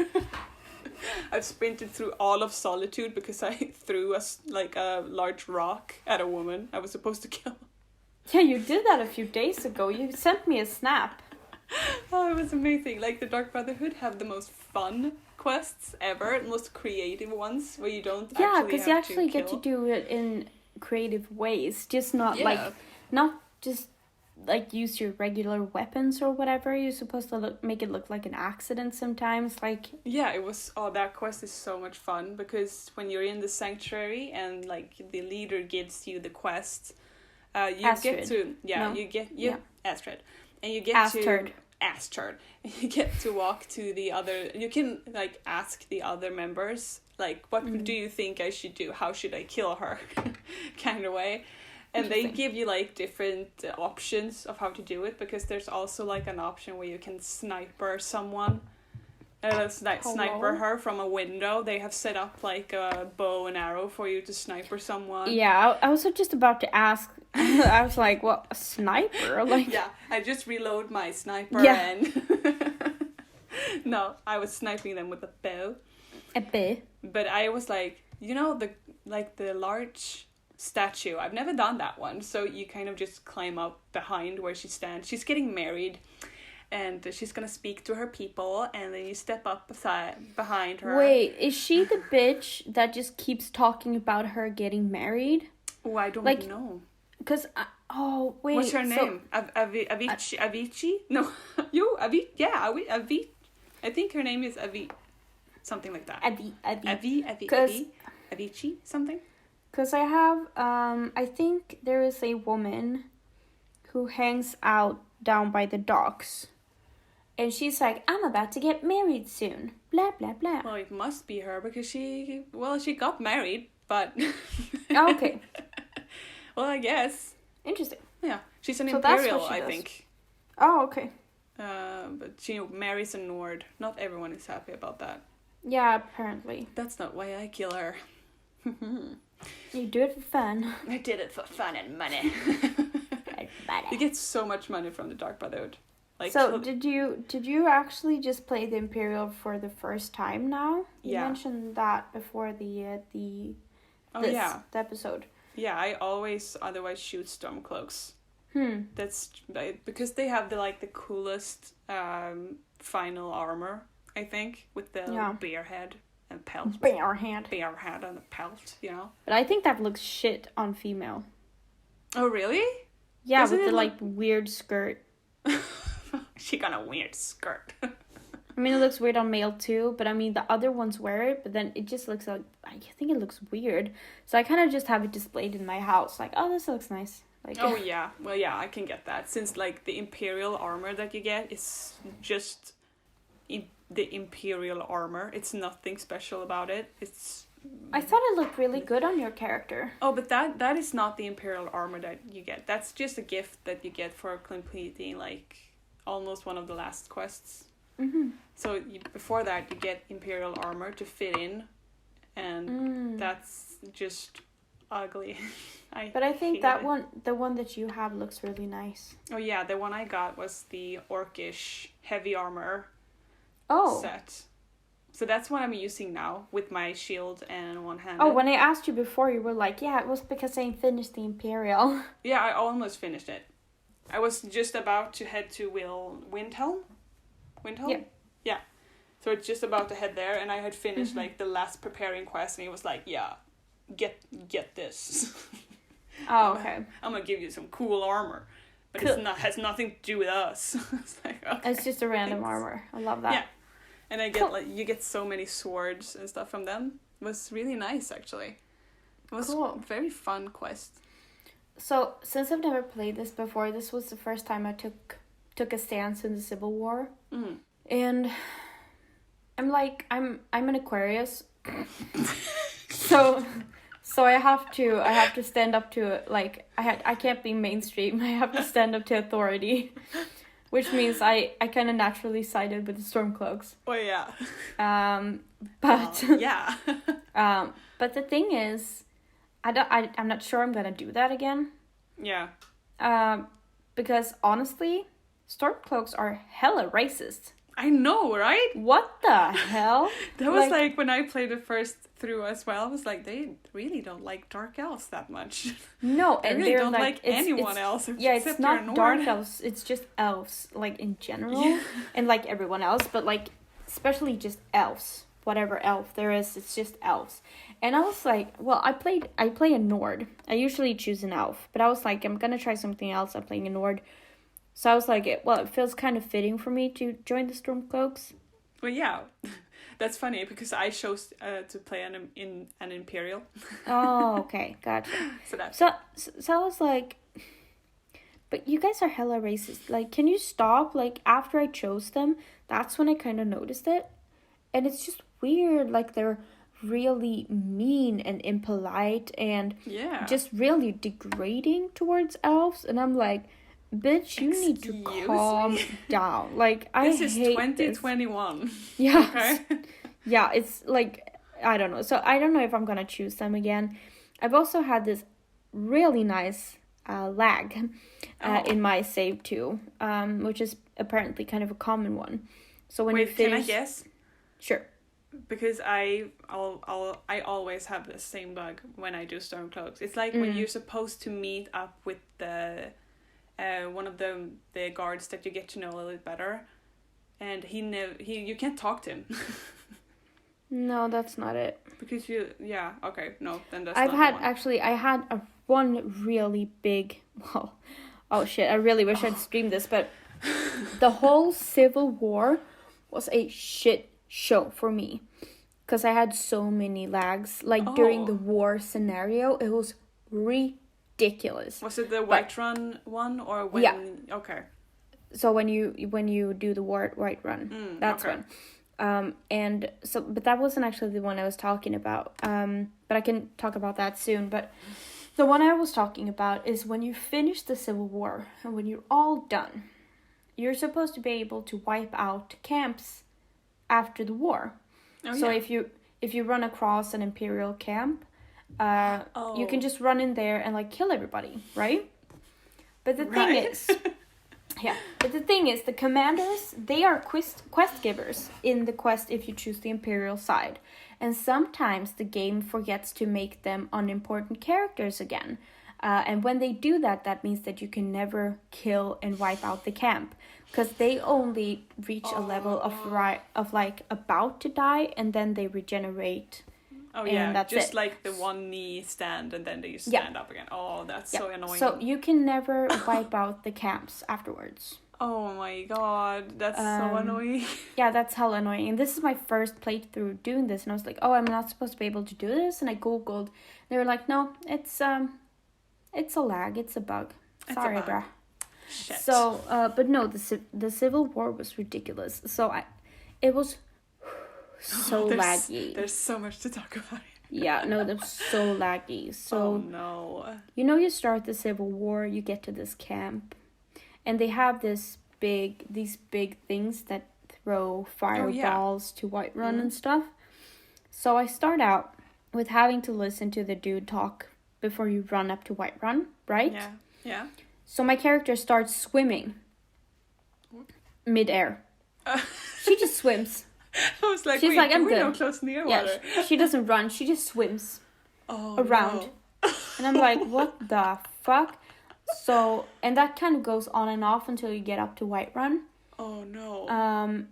I've sprinted through all of Solitude because I threw a large rock at a woman I was supposed to kill. Yeah, you did that a few days ago. You sent me a snap. Oh, it was amazing. The Dark Brotherhood have the most fun quests ever, most creative ones where you don't because you actually get to do it in creative ways, just not just use your regular weapons or whatever. You're supposed to make it look like an accident sometimes. It was. Oh, that quest is so much fun because when you're in the sanctuary and the leader gives you the quest, you Astrid. get to Astrid, and you get Astrid. You get to walk to the other. You can ask the other members what do you think I should do? How should I kill her? Kind of way. And they give you different options of how to do it because there's also an option where you can sniper someone. Sniper her from a window. They have set up a bow and arrow for you to sniper someone. Yeah, I was just about to ask. I was like, what, a sniper? Yeah, I just reload my sniper and... No, I was sniping them with a bow. A bow? But I was the large statue. I've never done that one. So you kind of just climb up behind where she stands. She's getting married. And she's gonna speak to her people, and then you step up behind her. Wait, is she the bitch that just keeps talking about her getting married? Oh, I don't know. Because, wait. What's her name? Avicii? No, Avi. I think her name is Avi. Something like that. Avicii Avicii? Something? Because I have, I think there is a woman who hangs out down by the docks. And she's like, I'm about to get married soon. Blah, blah, blah. Well, it must be her because she got married, but... Oh, okay. Well, I guess. Interesting. Yeah. She's an So that's Imperial, what she I does. think. Oh, okay. But she marries a Nord. Not everyone is happy about that. Yeah, apparently. That's not why I kill her. You do it for fun. I did it for fun and money. You get so much money from the Dark Brotherhood. Like, so did you actually just play the Imperial for the first time now? You mentioned that before the episode. Yeah, I always otherwise shoot Stormcloaks. That's because they have the coolest final armor, I think, with the bear head and pelt. Bear head and the pelt, you know. But I think that looks shit on female. Oh really? Yeah, Doesn't with it the weird skirt. She got a weird skirt. I mean, it looks weird on male too, but I mean, the other ones wear it, but then it just looks like, I think it looks weird. So I kind of just have it displayed in my house, like, oh, this looks nice. Like, oh yeah, well yeah, I can get that, since the Imperial armor that you get is just the Imperial armor. It's nothing special about it. I thought it looked really good on your character. Oh, but that is not the Imperial armor that you get. That's just a gift that you get for completing almost one of the last quests. Mm-hmm. So before that, you get Imperial armor to fit in, and that's just ugly. But I think the one that you have looks really nice. Oh yeah, the one I got was the Orcish heavy armor set. So that's what I'm using now with my shield and one-handed. Oh, when I asked you before, you were like, yeah, it was because I finished the Imperial. Yeah, I almost finished it. I was just about to head to Windhelm? Yeah. Yeah. So it's just about to head there, and I had finished the last preparing quest, and he was like, yeah, get this. Oh, okay. I'm gonna give you some cool armor. But cool. Has nothing to do with us. It's okay. It's just a random armor. I love that. Yeah. And I get you get so many swords and stuff from them. It was really nice, actually. It was a very fun quest. So since I've never played this before, this was the first time I took a stance in the Civil War. Mm. And I'm an Aquarius. So I have to stand up to I can't be mainstream. I have to stand up to authority. Which means I kind of naturally sided with the Stormcloaks. Oh yeah. But yeah. But the thing is, I'm not sure I'm gonna do that again. Yeah. Because honestly, Stormcloaks are hella racist. I know, right? What the hell? That was when I played it first through as well. I was like, they really don't like dark elves that much. No, and they really don't like anyone else. Yeah, it's not dark elves. It's just elves, in general, and everyone else. But especially just elves. Whatever elf there is, it's just elves. And I was like, well, I play a Nord. I usually choose an elf, but I was like, I'm gonna try something else. I'm playing a Nord. So I was like, it feels kind of fitting for me to join the Stormcloaks. Well, yeah. That's funny because I chose to play an Imperial. Oh, okay. Gotcha. So I was like, but you guys are hella racist. Can you stop? After I chose them, that's when I kind of noticed it. And it's just weird. They're really mean and impolite and just really degrading towards elves. And I'm like, bitch, you need to calm down. This is 2021. Yeah. Okay. Yeah, it's I don't know. So I don't know if I'm gonna choose them again. I've also had this really nice lag in my save too, which is apparently kind of a common one. So when you finish... Can I guess? Sure. Because I always have the same bug when I do Stormcloaks. It's when you're supposed to meet up with the one of the guards that you get to know a little bit better, and you can't talk to him. No, that's not it. Because no, then that's I had one really big, oh shit, I really wish I'd streamed this, but the whole Civil War was a shit show for me. because I had so many lags. Like during the war scenario, it was ridiculous. Was it the Whiterun one or when? Yeah. Okay. So when you do the Whiterun, that's when. And so, but that wasn't actually the one I was talking about. But I can talk about that soon. But the one I was talking about is when you finish the Civil War and when you're all done, you're supposed to be able to wipe out camps after the war. So if you run across an Imperial camp, you can just run in there and like kill everybody, right? But the thing is, the commanders, they are quest givers in the quest if you choose the Imperial side. And sometimes the game forgets to make them unimportant characters again. And when they do that, that means that you can never kill and wipe out the camp. Because they only reach a level of like about to die, and then they regenerate. Oh yeah, that's just it. Like the one knee stand, and then they stand up again. Oh, that's so annoying. So you can never wipe out the camps afterwards. Oh my god, that's so annoying. Yeah, that's hell annoying. And this is my first playthrough doing this, and I was like, oh, I'm not supposed to be able to do this. And I googled. They were like, no, it's a lag, it's a bug. Sorry, bruh. Shit. So, but no, the Civil War was ridiculous. So it was so laggy. There's so much to talk about. Yeah, no, it was so laggy. So, you start the Civil War, you get to this camp, and they have these big things that throw fireballs to Whiterun and stuff. So I start out with having to listen to the dude talk before you run up to Whiterun, right? Yeah. So my character starts swimming mid-air. She just swims. I was like, she's like, I'm good. No close near water. Yeah, she doesn't run. She just swims around. No. And I'm like, what the fuck? So, and that kind of goes on and off until you get up to Whiterun. Oh no.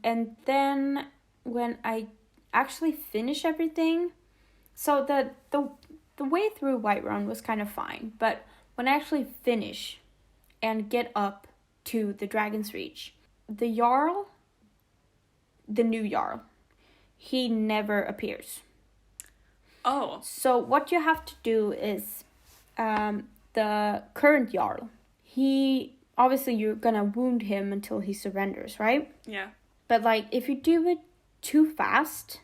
And then when I actually finish everything, so the way through Whiterun was kind of fine, but when I actually finish and get up to the Dragon's Reach, the new Jarl, he never appears. Oh. So what you have to do is, the current Jarl, obviously you're gonna wound him until he surrenders, right? Yeah. But like, if you do it too fast,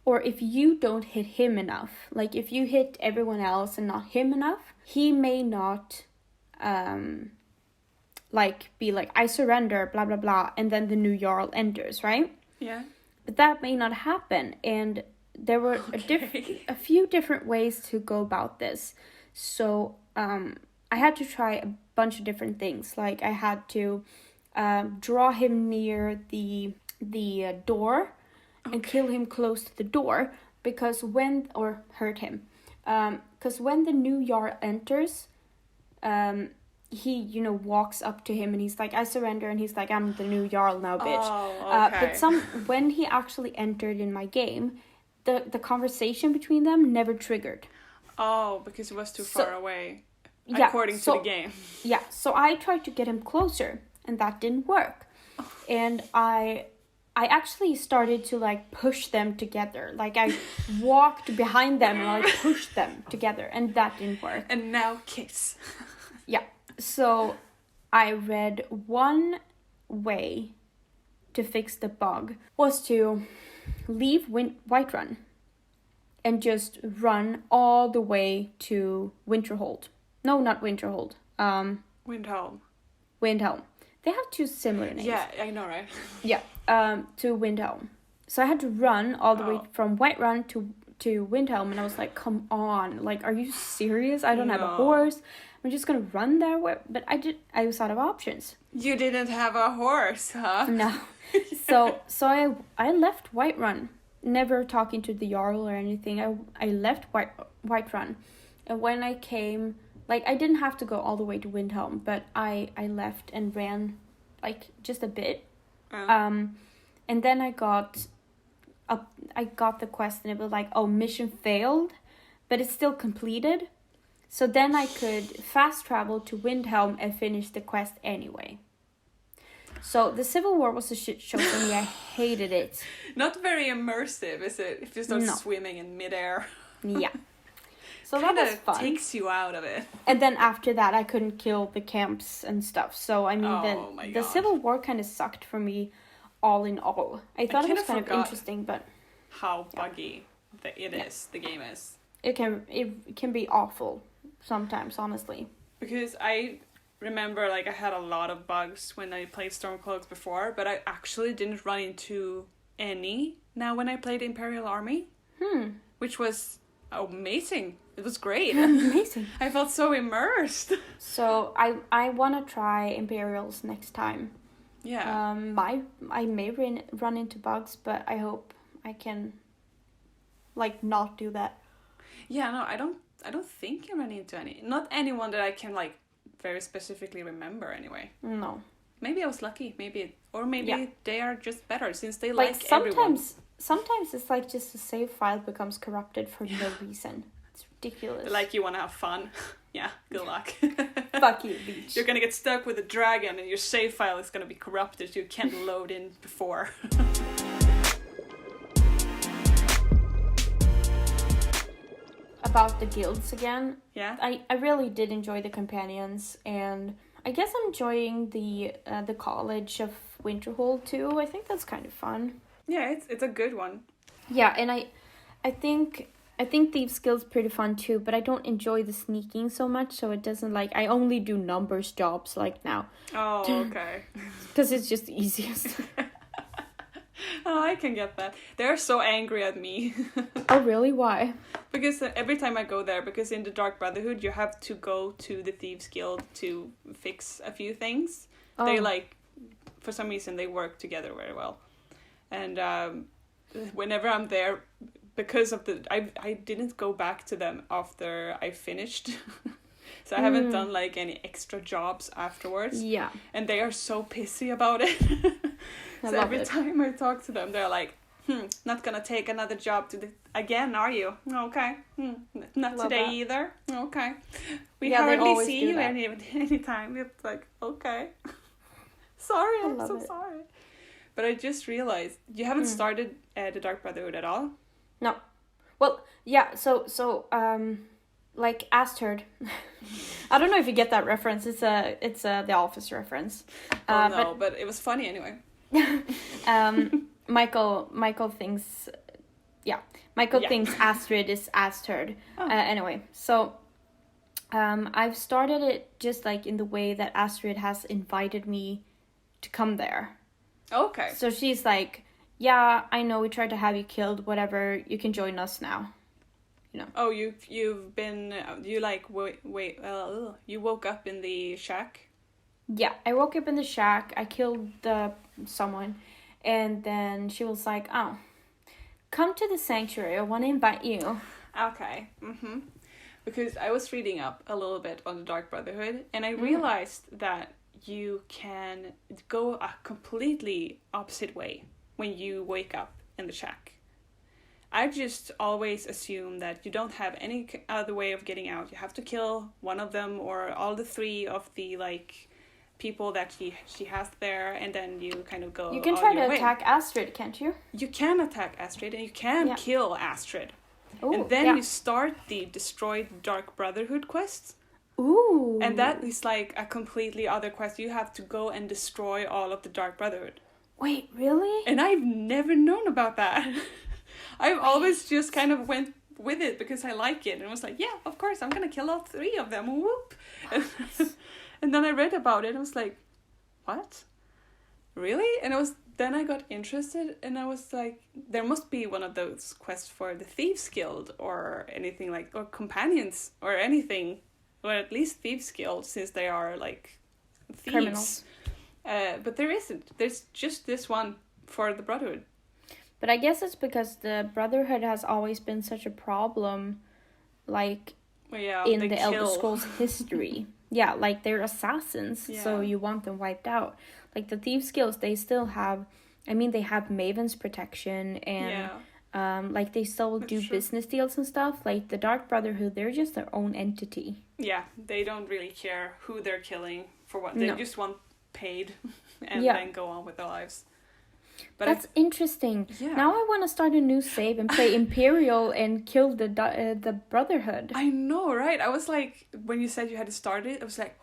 or if you don't hit him enough, like if you hit everyone else and not him enough, he may not, be like, I surrender, blah, blah, blah, and then the new Jarl enters, right? Yeah. But that may not happen, and there were a few different ways to go about this. So, I had to try a bunch of different things. Like, I had to draw him near the door and kill him close to the door, or hurt him. Because when the new Jarl enters, he, walks up to him and he's like, I surrender, and he's like, I'm the new Jarl now, bitch. Oh, okay. But when he actually entered in my game, the conversation between them never triggered. Oh, because it was too far away, according to the game. Yeah, so I tried to get him closer, and that didn't work. And I actually started to, like, push them together. Like, I walked behind them and I pushed them together, and that didn't work. And now kiss. Yeah. So I read one way to fix the bug was to leave Whiterun and just run all the way to Winterhold. No, not Winterhold. Windhelm. Windhelm. They have two similar names. Yeah, I know, right? Yeah. To Windhelm. So I had to run all the way from Whiterun to Windhelm, and I was like, come on, like, are you serious? I don't have a horse. I'm just gonna run there. But I was out of options. You didn't have a horse, huh? No. So I left Whiterun, never talking to the Jarl or anything. I left Whiterun, and when I came, like, I didn't have to go all the way to Windhelm, but I left and ran, like, just a bit. And then I got the quest, and it was like, oh, mission failed, but it's still completed. So then I could fast travel to Windhelm and finish the quest anyway. So the Civil War was a shit show for me. I hated it. Not very immersive, is it? If you start No. swimming in midair. Yeah. So that was fun. Takes you out of it. And then after that, I couldn't kill the camps and stuff. So, I mean, the Civil War kind of sucked for me all in all. I thought it was kind of interesting, but... how buggy the game is. It can be awful sometimes, honestly. Because I remember, like, I had a lot of bugs when I played Stormcloaks before, but I actually didn't run into any now when I played Imperial Army. Which was amazing. It was great. Amazing. I felt so immersed. So I want to try Imperials next time. Yeah. I may run into bugs, but I hope I can, like, not do that. Yeah, no, I don't think I ran into any. Not anyone that I can, like, very specifically remember anyway. No. Maybe I was lucky. Maybe they are just better since they like everyone. Sometimes it's like just a save file becomes corrupted for no reason. It's ridiculous. Like you want to have fun. Yeah, good luck. Fuck you, bitch. You're gonna get stuck with a dragon and your save file is gonna be corrupted so you can't load in before. About the guilds again. Yeah. I really did enjoy the companions, and I guess I'm enjoying the College of Winterhold too. I think that's kind of fun. Yeah, it's a good one. Yeah, and I think Thieves Guild's pretty fun too, but I don't enjoy the sneaking so much, so it doesn't, like, I only do numbers jobs like now. Oh, okay. Because it's just the easiest. Oh, I can get that. They're so angry at me. Oh, really? Why? Because every time I go there, because in the Dark Brotherhood, you have to go to the Thieves Guild to fix a few things. Oh. They, like, for some reason, they work together very well. And whenever I'm there, because of I didn't go back to them after I finished. So I haven't done, like, any extra jobs afterwards. Yeah. And they are so pissy about it. So every time I talk to them, they're like, not gonna take another job again, are you? Okay. Not today that. Either. Okay. We hardly see you anytime. It's like, okay. Sorry, I'm so sorry. But I just realized, you haven't started the Dark Brotherhood at all? No. Well, yeah, so like Asterd. I don't know if you get that reference. It's a The Office reference. But it was funny anyway. Michael thinks thinks Astrid is Asterd. Oh. Anyway, so I've started it just like in the way that Astrid has invited me to come there. Okay. So she's like, yeah, I know we tried to have you killed, whatever, you can join us now. You know. Oh, you've been, you like, you woke up in the shack? Yeah, I woke up in the shack, I killed someone, and then she was like, oh, come to the sanctuary, I want to invite you. Okay, Because I was reading up a little bit on the Dark Brotherhood, and I realized that you can go a completely opposite way when you wake up in the shack. I just always assume that you don't have any other way of getting out. You have to kill one of them or all the three of the, like, people that she has there, and then you kind of go. You can try to attack Astrid, can't you? You can attack Astrid, and you can kill Astrid. Ooh, and then you start the Destroy the Dark Brotherhood quest. Ooh. And that is like a completely other quest. You have to go and destroy all of the Dark Brotherhood. Wait, really? And I've never known about that. I've always just kind of went with it because I like it. And was like, yeah, of course, I'm going to kill all three of them. Whoop. And then I read about it and I was like, what? Really? And then I got interested and I was like, there must be one of those quests for the Thieves Guild or anything like, or companions or anything. Or at least Thieves Guild, since they are like thieves. Criminals. But there isn't. There's just this one for the Brotherhood. But I guess it's because the Brotherhood has always been such a problem, like, in the Elder Scrolls history. Yeah, like, they're assassins, so you want them wiped out. Like, the Thieves Guilds, they still have, I mean, they have Maven's protection, and, like, they still do business deals and stuff. Like, the Dark Brotherhood, they're just their own entity. Yeah, they don't really care who they're killing for what. They just want paid. and then go on with their lives. But that's interesting. Yeah. Now I want to start a new save and play Imperial and kill the Brotherhood. I know, right? I was like, when you said you had to start it, I was like,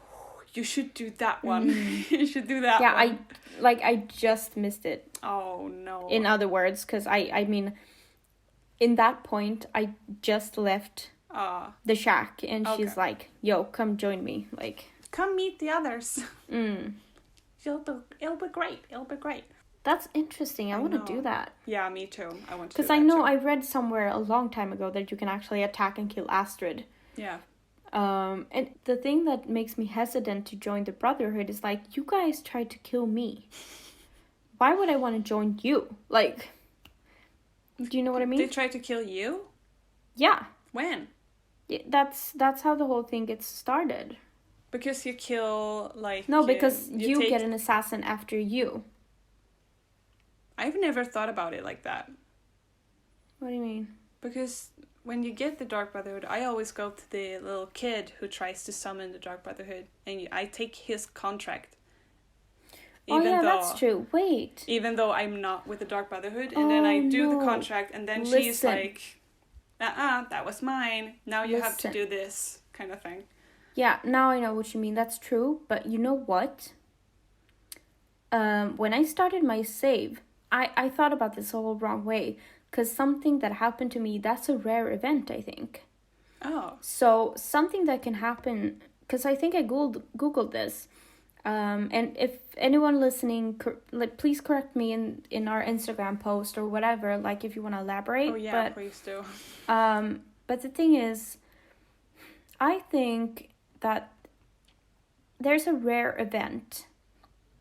you should do that one. You should do that one. Yeah, I just missed it. Oh, no. In other words, because I mean, in that point, I just left the shack, and she's like, yo, come join me. Like, come meet the others. It'll be great. It'll be great. That's interesting. I want to do that. Yeah, me too. I want to. Because I know I read somewhere a long time ago that you can actually attack and kill Astrid. Yeah. And the thing that makes me hesitant to join the Brotherhood is like, you guys tried to kill me. Why would I want to join you? Like, do you know what I mean? They tried to kill you? Yeah. When? Yeah, that's how the whole thing gets started. Because you kill, like... No, because you get an assassin after you. I've never thought about it like that. What do you mean? Because when you get the Dark Brotherhood, I always go to the little kid who tries to summon the Dark Brotherhood, and I take his contract. That's true. Wait. Even though I'm not with the Dark Brotherhood, and then I do the contract, and then she's like, that was mine. Now you have to do this, kind of thing. Yeah, now I know what you mean. That's true. But you know what? When I started my save, I thought about this all wrong way. Because something that happened to me, that's a rare event, I think. Oh. So something that can happen, because I think I Googled this. And if anyone listening, please correct me in our Instagram post or whatever, like if you want to elaborate. Oh yeah, please do. But the thing is, I think that there's a rare event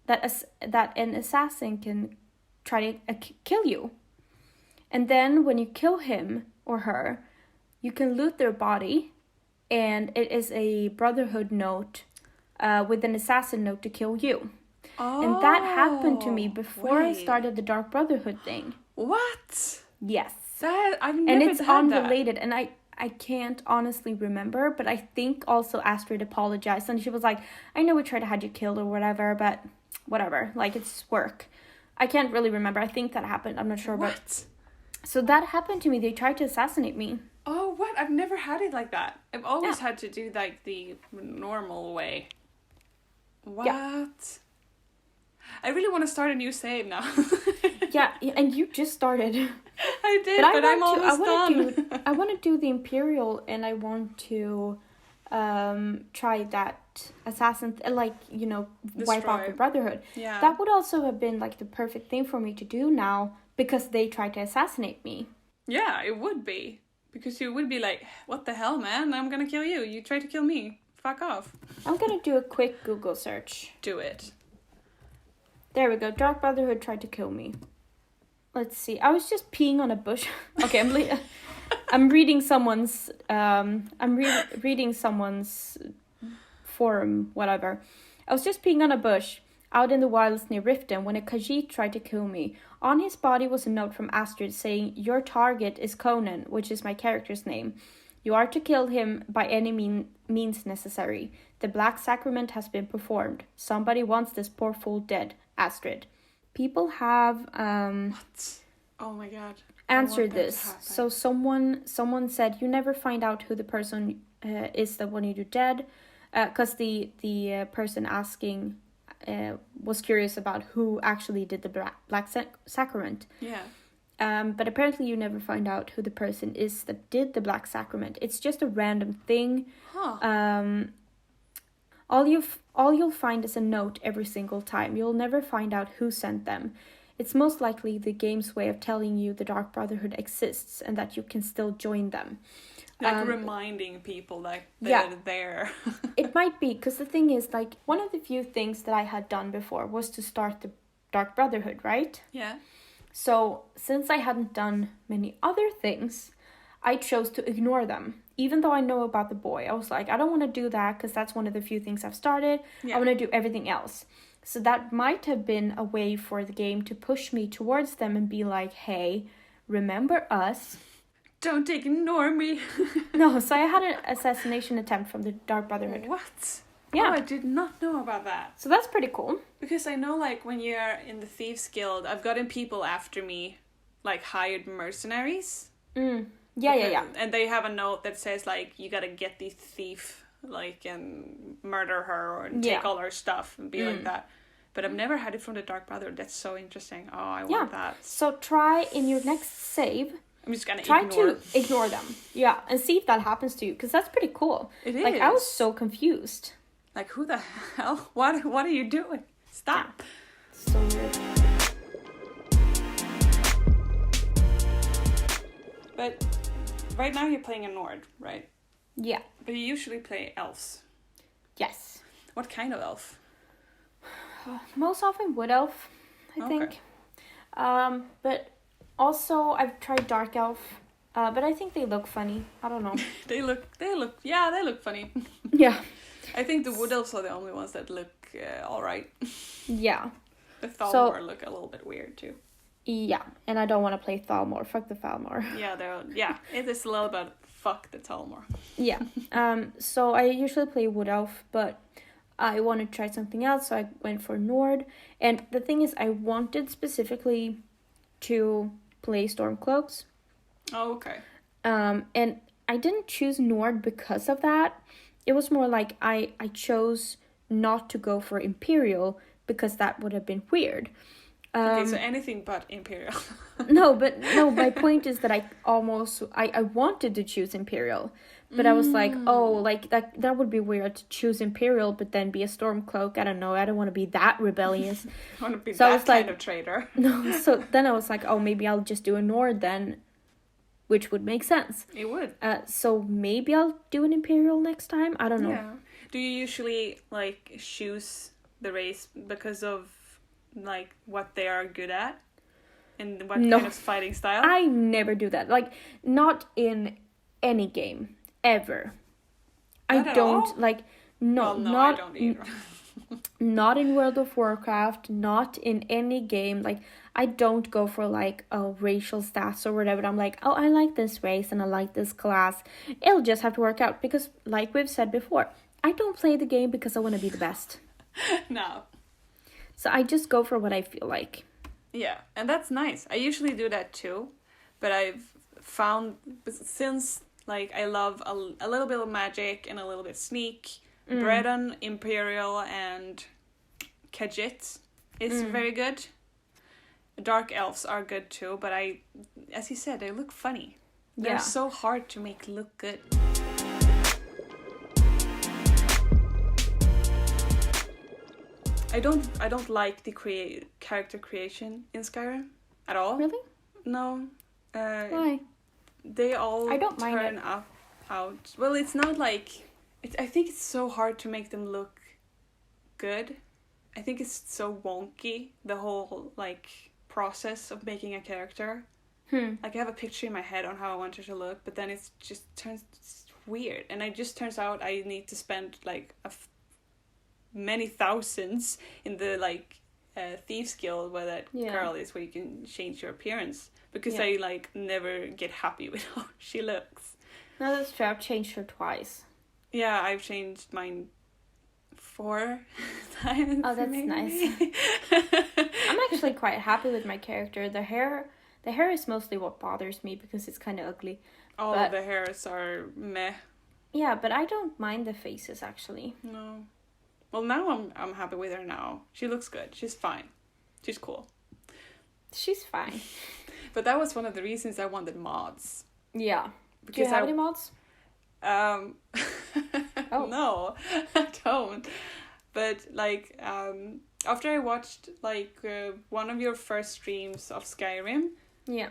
that an assassin can try to kill you. And then when you kill him or her, you can loot their body, and it is a Brotherhood note with an assassin note to kill you. Oh, and that happened to me before I started the Dark Brotherhood thing. What? Yes. I've never and it's had unrelated, that. And I can't honestly remember, but I think also Astrid apologized, and she was like, I know we tried to have you killed or whatever, but whatever, like, it's work. I can't really remember. I think that happened. I'm not sure. What? But so that happened to me. They tried to assassinate me. Oh, what? I've never had it like that. I've always had to do, like, the normal way. What? Yeah. I really want to start a new save now. Yeah, and you just started. I did, but I'm almost done. I want to do the Imperial, and I want to try that assassin, wipe out the Brotherhood. Yeah. That would also have been, like, the perfect thing for me to do now, because they tried to assassinate me. Yeah, it would be. Because you would be like, what the hell, man? I'm gonna kill you. You tried to kill me. Fuck off. I'm gonna do a quick Google search. Do it. There we go. Dark Brotherhood tried to kill me. Let's see. I was just peeing on a bush. Okay, I'm reading someone's reading someone's forum, whatever. I was just peeing on a bush out in the wilds near Riften when a Khajiit tried to kill me. On his body was a note from Astrid saying, your target is Conan, which is my character's name. You are to kill him by any means necessary. The Black Sacrament has been performed. Somebody wants this poor fool dead. Astrid. People have what? Oh my god. Answered this. So someone said you never find out who the person is that wanted you dead, because the person asking was curious about who actually did the Black Sacrament. Yeah. But apparently you never find out who the person is that did the Black Sacrament. It's just a random thing. Huh. All you'll find is a note every single time. You'll never find out who sent them. It's most likely the game's way of telling you the Dark Brotherhood exists and that you can still join them. Like reminding people like they're there. It might be, because the thing is, like, one of the few things that I had done before was to start the Dark Brotherhood, right? Yeah. So, since I hadn't done many other things, I chose to ignore them. Even though I know about the boy, I was like, I don't want to do that because that's one of the few things I've started. Yeah. I want to do everything else. So that might have been a way for the game to push me towards them and be like, hey, remember us? Don't ignore me. No, so I had an assassination attempt from the Dark Brotherhood. What? Yeah. Oh, I did not know about that. So that's pretty cool. Because I know, like, when you're in the Thieves Guild, I've gotten people after me, like, hired mercenaries. Yeah. And they have a note that says, like, you gotta get the thief, like, and murder her or take all her stuff and be like that. But I've never had it from the Dark Brotherhood. That's so interesting. Oh, I want that. So try in your next save. I'm just gonna try to ignore them. Yeah, and see if that happens to you, because that's pretty cool. It Like, is. I was so confused. Like, who the hell? What are you doing? Stop. Yeah. So weird. But right now you're playing a Nord, right? Yeah. But you usually play elves. Yes. What kind of elf? Most often wood elf, I think. But also I've tried dark elf. But I think they look funny. I don't know. they look funny. Yeah. I think the wood elves are the only ones that look alright. Yeah. The Thalmor look a little bit weird too. Yeah, and I don't want to play Thalmor. Fuck the Thalmor. Yeah, it is a little bit fuck the Thalmor. Yeah. So I usually play wood elf, but I wanted to try something else, so I went for Nord. And the thing is, I wanted specifically to play Stormcloaks. Oh, okay. And I didn't choose Nord because of that. It was more like I chose not to go for Imperial because that would have been weird. Okay, so anything but Imperial. No, my point is that I wanted to choose Imperial, but I was like, oh, like that would be weird to choose Imperial but then be a Stormcloak. I don't know, I don't want to be that rebellious. I want to be so that kind of traitor. No, so then I was like, oh, maybe I'll just do a Nord then, which would make sense. It would. So maybe I'll do an Imperial next time. I don't know. Yeah. Do you usually like choose the race because of like what they are good at and what kind of fighting style? I never do that. Like, not in any game ever. I don't all? like no, well, not I don't either. Not in World of Warcraft, not in any game. Like, I don't go for like racial stats or whatever. I'm like, oh, I like this race and I like this class. It'll just have to work out because, like we've said before, I don't play the game because I want to be the best. No. So I just go for what I feel like. Yeah, and that's nice. I usually do that too, but I've found since like I love a little bit of magic and a little bit sneak, Breton, Imperial, and Khajiit is very good. Dark elves are good too, but as you said, they look funny. They're so hard to make look good. I don't like the character creation in Skyrim at all. Really? No. Why? They all I don't mind turn out. Well, it's not like I think it's so hard to make them look good. I think it's so wonky, the whole like process of making a character. Like I have a picture in my head on how I want it to look, but then it just turns weird, and it just turns out I need to spend like many thousands in the like Thieves Guild where that girl is, where you can change your appearance, because I like never get happy with how she looks. No, that's true. I've changed her twice. Yeah, I've changed mine 4 times. Oh, that's maybe. Nice. I'm actually quite happy with my character. The hair is mostly what bothers me because it's kind of ugly. All the hairs are meh. Yeah, but I don't mind the faces actually. No. Well, now I'm happy with her now. She looks good. She's fine. She's cool. She's fine. But that was one of the reasons I wanted mods. Yeah. Do you have any mods? No, I don't. But like after I watched like one of your first streams of Skyrim,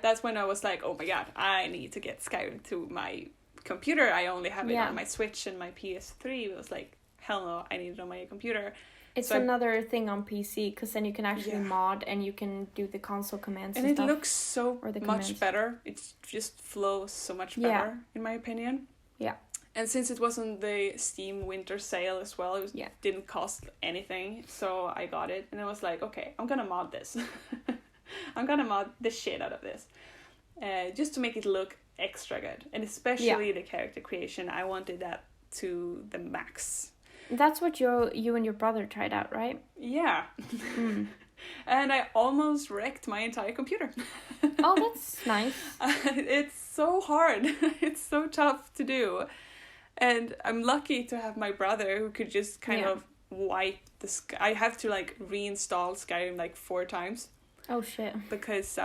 that's when I was like, oh my god, I need to get Skyrim to my computer. I only have it on my Switch and my PS3. It was like, hell no, I need it on my computer. It's another thing on PC, because then you can actually mod and you can do the console commands and stuff. it Looks so much better. It just flows so much better, in my opinion. Yeah. And since it was on the Steam winter sale as well, it didn't cost anything, so I got it. And I was like, okay, I'm gonna mod this. I'm gonna mod the shit out of this. Just to make it look extra good. And especially the character creation, I wanted that to the max. That's what you and your brother tried out, right? Yeah. And I almost wrecked my entire computer. Oh, that's nice. It's so hard. It's so tough to do. And I'm lucky to have my brother who could just kind of wipe the I have to like reinstall Skyrim like 4 times. Oh shit. Because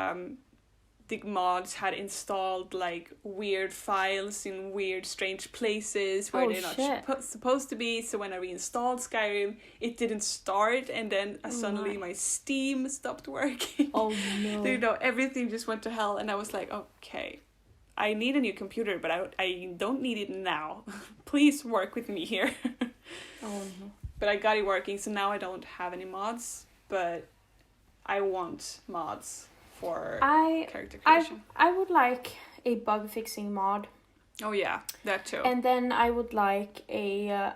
the mods had installed like weird files in weird strange places where they're not supposed to be. So when I reinstalled Skyrim, it didn't start, and then suddenly my Steam stopped working. Oh no. So, you know, everything just went to hell, and I was like, okay, I need a new computer, but I don't need it now. Please work with me here. Oh no. But I got it working, so now I don't have any mods, but I want mods for character creation. I would like a bug fixing mod. Oh yeah, that too. And then I would like a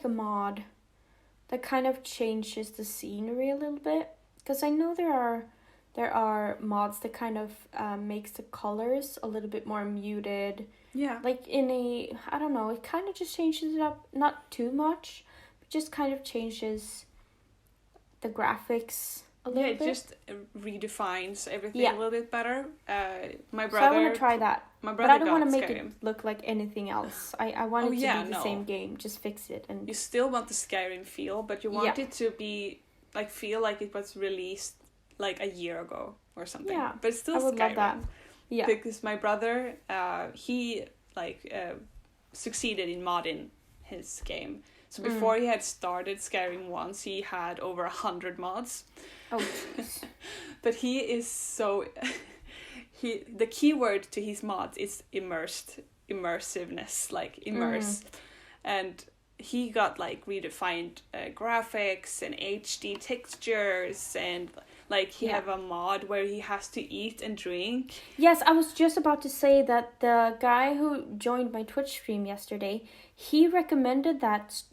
mod that kind of changes the scenery a little bit, because I know there are mods that kind of makes the colors a little bit more muted. Yeah. Like I don't know, it kind of just changes it up, not too much, but just kind of changes the graphics a little bit. It just redefines everything a little bit better. My brother. So I want to try that. My brother. But I don't want to make Skyrim. it look like anything else. I want it to be the same game. Just fix it. And you still want the Skyrim feel, but you want it to be like feel like it was released like a year ago or something. Yeah, but it's still I would Skyrim. love that. Yeah, because my brother, he succeeded in modding his game. So before he had started Skyrim once, he had over 100 mods. Oh, jeez. But he is so... the keyword to his mods is immersiveness, like immerse. And he got like redefined graphics and HD textures, and like he have a mod where he has to eat and drink. Yes, I was just about to say that the guy who joined my Twitch stream yesterday, he recommended that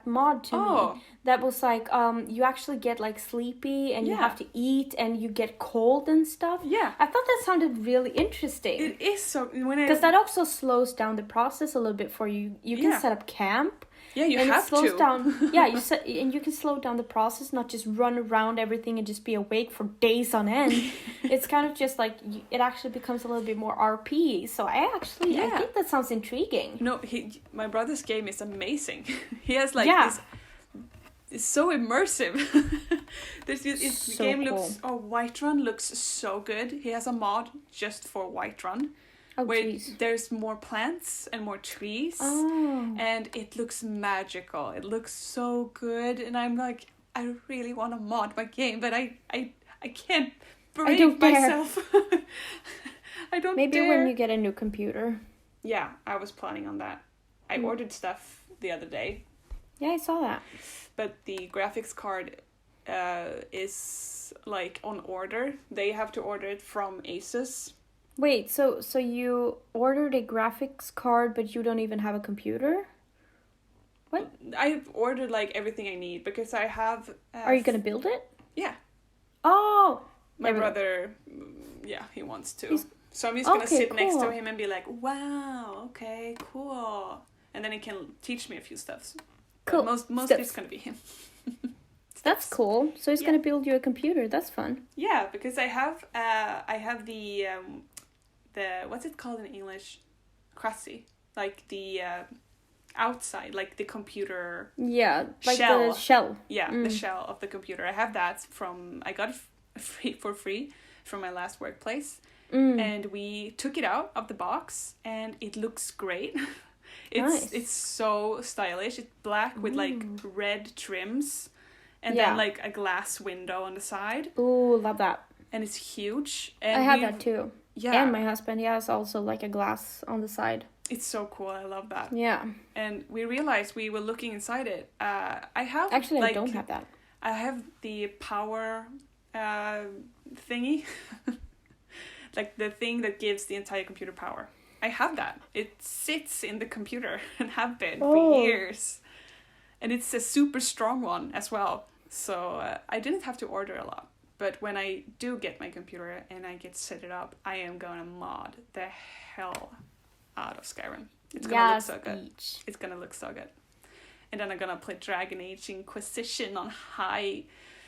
mod to me. That was like, you actually get like sleepy and you have to eat and you get cold and stuff. Yeah. I thought that sounded really interesting. It is so... Because that also slows down the process a little bit for you. You can set up camp. Yeah, you and have it slows to. down. Yeah, and you can slow down the process, not just run around everything and just be awake for days on end. It's kind of just like it actually becomes a little bit more RP. So I think that sounds intriguing. No, my brother's game is amazing. He has like this. It's so immersive. The game cool. looks. Whiterun looks so good. He has a mod just for Whiterun. Where there's more plants and more trees, and it looks magical. It looks so good, and I'm like, I really want to mod my game, but I can't bring myself. I don't. Maybe dare. when you get a new computer. Yeah, I was planning on that. I ordered stuff the other day. Yeah, I saw that. But the graphics card is like on order. They have to order it from Asus. Wait, so you ordered a graphics card, but you don't even have a computer? What? I've ordered like everything I need because I have... Are you gonna build it? Yeah. Oh! My brother, he wants to. So I'm just gonna sit next to him and be like, wow, okay, cool. And then he can teach me a few stuffs. Cool. But most it's gonna be him. That's cool. So he's gonna build you a computer. That's fun. Yeah, because I have the what's it called in English? Chassis, like the outside, like the computer. Yeah, like shell. the shell. Yeah, the shell of the computer. I have that I got it for free from my last workplace, and we took it out of the box, and it looks great. It's so stylish. It's black with like red trims. And then like a glass window on the side. Ooh, love that. And it's huge. And I have that too. Yeah. And my husband, he has also like a glass on the side. It's so cool. I love that. Yeah. And we realized we were looking inside it. I have... Actually, I don't have that. I have the power thingy. Like the thing that gives the entire computer power. I have that. It sits in the computer and have been for years. And it's a super strong one as well. So I didn't have to order a lot. But when I do get my computer and I get set it up, I am going to mod the hell out of Skyrim. It's going to look so good. It's going to look so good. and then I'm gonna play Dragon Age Inquisition on high.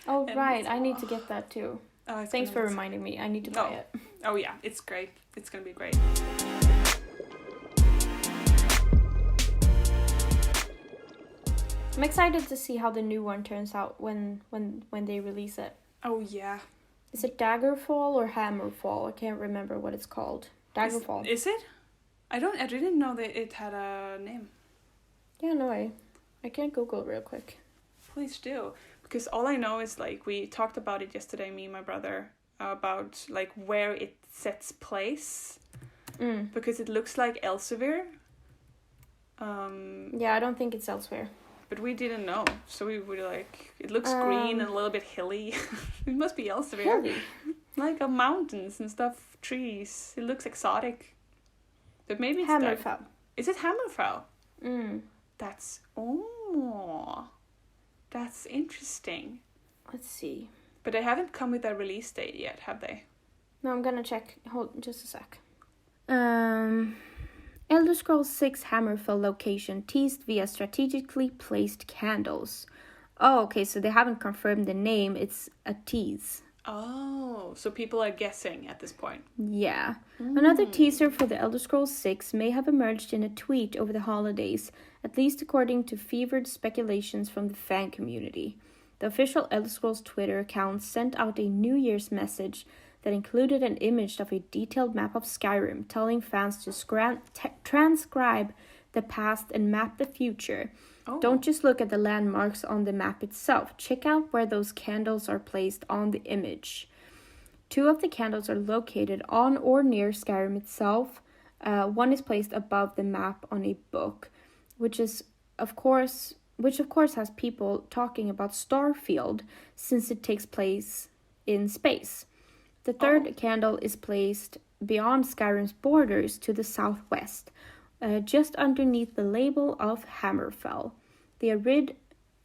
Oh, and right. I need to get that too. Thanks for be reminding me. I need to buy it. Oh yeah, it's great. It's gonna be great. I'm excited to see how the new one turns out when they release it. Oh yeah. Is it Daggerfall or Hammerfall? I can't remember what it's called. Daggerfall. Is it? I didn't know that it had a name. Yeah, no, I can Google real quick. Please do. Because all I know is, like, we talked about it yesterday, me and my brother, about, like, where it sets place. Because it looks like Elsevier. Yeah, I don't think it's elsewhere. But we didn't know. So we were like, it looks green and a little bit hilly. It must be Elsevier. Hilly? Like mountains and stuff, trees. It looks exotic. But maybe it's Hammerfell. Is it Hammerfell? That's interesting. Let's see. But they haven't come with a release date yet, have they? No, I'm gonna check. Hold just a sec. Elder Scrolls 6 Hammerfell location teased via strategically placed candles. Oh, okay, so they haven't confirmed the name. It's a tease. Oh, so people are guessing at this point. Yeah. Another teaser for the Elder Scrolls 6 may have emerged in a tweet over the holidays, at least according to fevered speculations from the fan community. The official Elder Scrolls Twitter account sent out a New Year's message that included an image of a detailed map of Skyrim, telling fans to transcribe the past and map the future. Oh. Don't just look at the landmarks on the map itself. Check out where those candles are placed on the image. 2 of the candles are located on or near Skyrim itself. One is placed above the map on a book, which of course has people talking about Starfield, since it takes place in space. The third candle is placed beyond Skyrim's borders to the southwest, just underneath the label of Hammerfell. The arid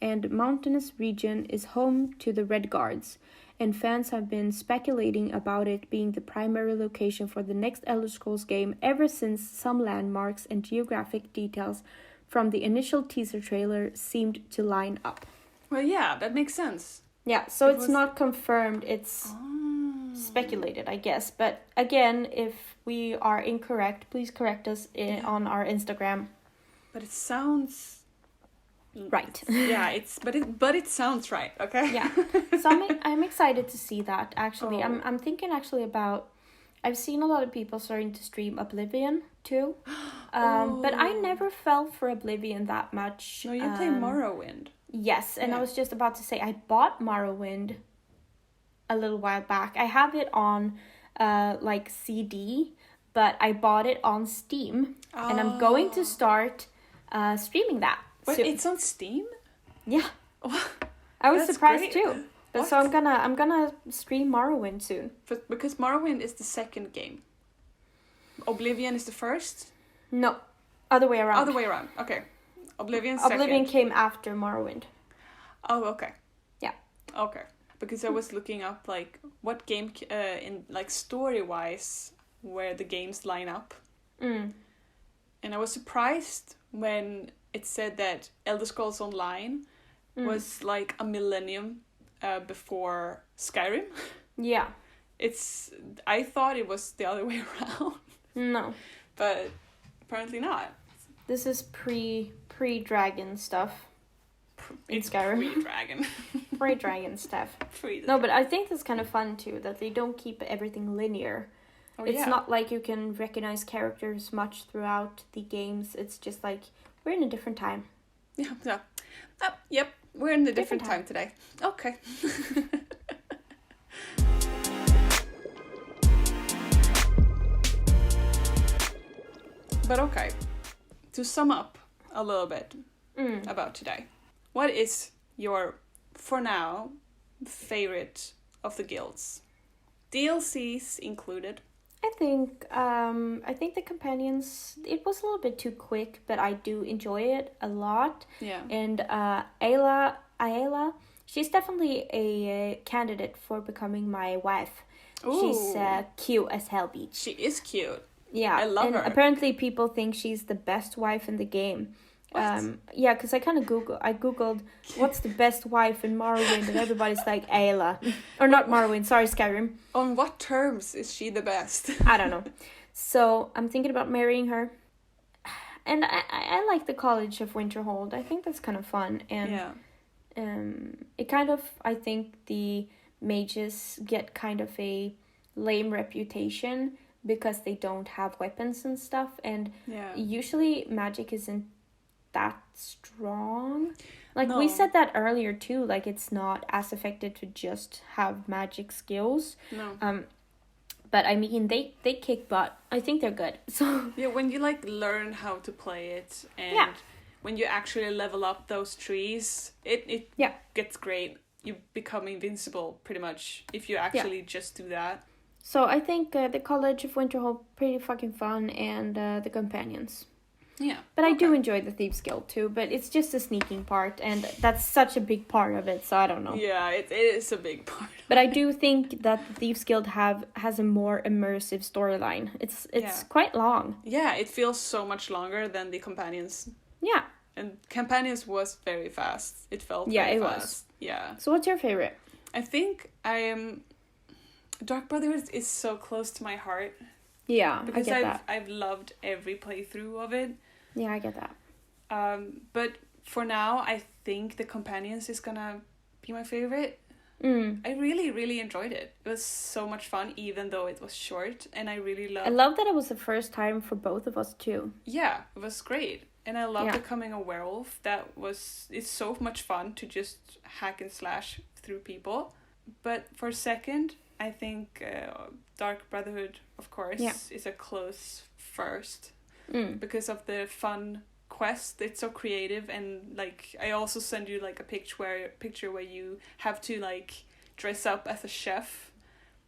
and mountainous region is home to the Red Guards, and fans have been speculating about it being the primary location for the next Elder Scrolls game ever since some landmarks and geographic details from the initial teaser trailer seemed to line up. Well, yeah, that makes sense. Yeah, so it's not confirmed, it's speculated, I guess. But again, if we are incorrect, please correct us on our Instagram. But it sounds right. Yeah, it sounds right. Okay. Yeah. So I'm excited to see that. Actually, I'm thinking actually about. I've seen a lot of people starting to stream Oblivion too, but I never fell for Oblivion that much. No, you play Morrowind. Yes, and I was just about to say I bought Morrowind a little while back. I have it on like CD, but I bought it on Steam, and I'm going to start streaming that. Wait, it's on Steam? Yeah. I was surprised great. too. But so I'm gonna stream Morrowind soon. But because Morrowind is the second game. Oblivion is the first? No. Other way around. Other way around. Okay. Oblivion came after Morrowind. Oh, okay. Yeah. Okay. Because I was looking up like what game in like story-wise where the games line up. And I was surprised when it said that Elder Scrolls Online was like a millennium before Skyrim. Yeah. I thought it was the other way around. No. But apparently not. This is pre-dragon stuff. It's Skyrim. Pre-dragon. Pre-dragon stuff. No, but I think that's kind of fun too, that they don't keep everything linear. It's not like you can recognize characters much throughout the games. It's just like, we're in a different time. Yeah. Yep, we're in a different time today. Okay. But okay, to sum up a little bit about today. What is your, for now, favorite of the guilds? DLCs included. I think the companions, it was a little bit too quick, but I do enjoy it a lot. Yeah. And Ayla, she's definitely a candidate for becoming my wife. Ooh. She's cute as hell, beach. She is cute. Yeah. I love her. Apparently people think she's the best wife in the game. Yeah, because I googled what's the best wife in Morrowind, and everybody's like Ayla, or not Morrowind, sorry, Skyrim. On what terms is she the best? I don't know. So I'm thinking about marrying her, and I like the College of Winterhold. I think that's kind of fun, and it kind of, I think the mages get kind of a lame reputation because they don't have weapons and stuff, and usually magic isn't that strong. Like we said that earlier too, like it's not as effective to just have magic skills. But I mean they kick butt. I think they're good. So yeah, when you like learn how to play it, and when you actually level up those trees, it gets great. You become invincible pretty much if you actually just do that. So I think the College of Winterhold pretty fucking fun, and the companions. Yeah. But I do enjoy the Thieves Guild too, but it's just the sneaking part, and that's such a big part of it, so I don't know. Yeah, it is a big part. But I do think that the Thieves Guild has a more immersive storyline. It's quite long. Yeah, it feels so much longer than the Companions. Yeah. And Companions was very fast. It felt very fast. Was. Yeah. So what's your favorite? I think Dark Brotherhood is so close to my heart. Yeah, because I get that. I've loved every playthrough of it. Yeah, I get that. But for now, I think the Companions is gonna be my favorite. I really, really enjoyed it. It was so much fun, even though it was short, and I really I love that it was the first time for both of us too. Yeah, it was great, and I love becoming a werewolf. It's so much fun to just hack and slash through people. But for second, I think Dark Brotherhood, of course, is a close first because of the fun quest. It's so creative, and like I also send you like a picture where you have to like dress up as a chef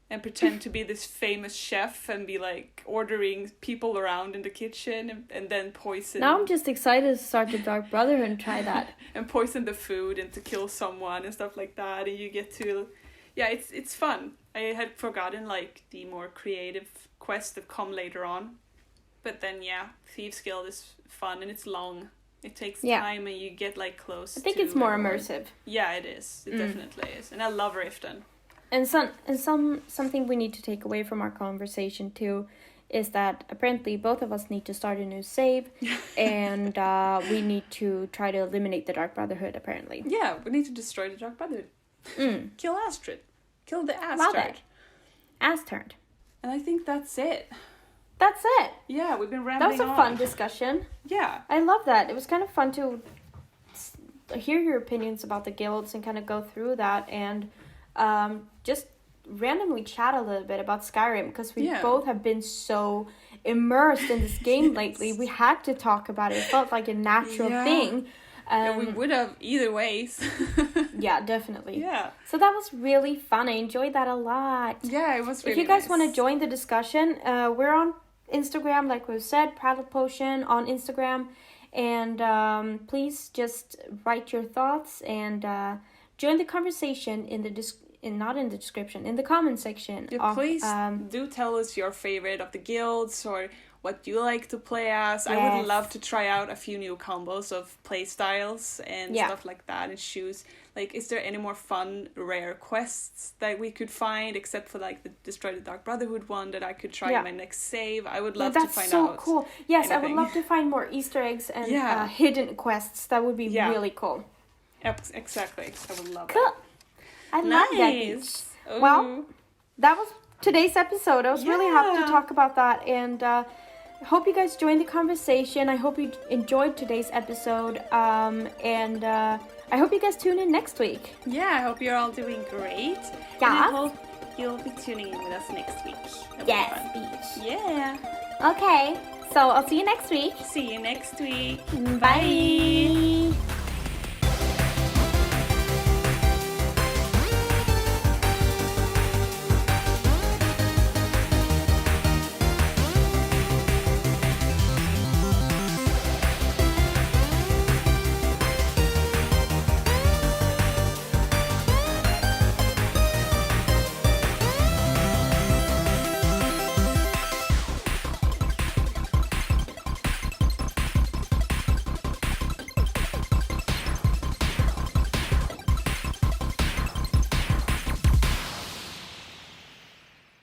and pretend to be this famous chef and be like ordering people around in the kitchen and then poison. Now I'm just excited to start the Dark Brotherhood and try that. And poison the food and to kill someone and stuff like that, and you get to it's fun. I had forgotten like the more creative quests that come later on. But then Thieves Guild is fun, and it's long. It takes time, and you get like close. I think it's more immersive. Yeah, it is. It definitely is. And I love Riften. And something we need to take away from our conversation too is that apparently both of us need to start a new save, and we need to try to eliminate the Dark Brotherhood apparently. Yeah, we need to destroy the Dark Brotherhood. Kill Astrid. Kill the Astrid. Love it. Astrid. And I think that's it. That's it. Yeah, we've been rambling. That was a fun discussion. Yeah. I love that. It was kind of fun to hear your opinions about the guilds and kind of go through that, and just randomly chat a little bit about Skyrim, because we both have been so immersed in this game lately. We had to talk about it. It felt like a natural thing. We would have either ways. Yeah, definitely. Yeah. So that was really fun. I enjoyed that a lot. Yeah, it was really If you guys want to join the discussion, we're on Instagram, like we've said, Prattle Potion on Instagram. And please just write your thoughts and join the conversation in the not in the description, in the comment section. Yeah, please do tell us your favorite of the guilds, or what you like to play as. Yes. I would love to try out a few new combos of play styles and stuff like that, and choose, like, is there any more fun rare quests that we could find, except for like the Destroy the Dark Brotherhood one that I could try in my next save? I would love to find out. That's so cool. Yes, anything. I would love to find more Easter eggs and hidden quests. That would be really cool. Exactly. I would love cool. I love that. Well, that was today's episode. I was really happy to talk about that, and I hope you guys joined the conversation. I hope you enjoyed today's episode, and I hope you guys tune in next week. Yeah, I hope you're all doing great. Yeah. And I hope you'll be tuning in with us next week. Yes, Beach. Yeah. Okay, so I'll see you next week. See you next week. Bye.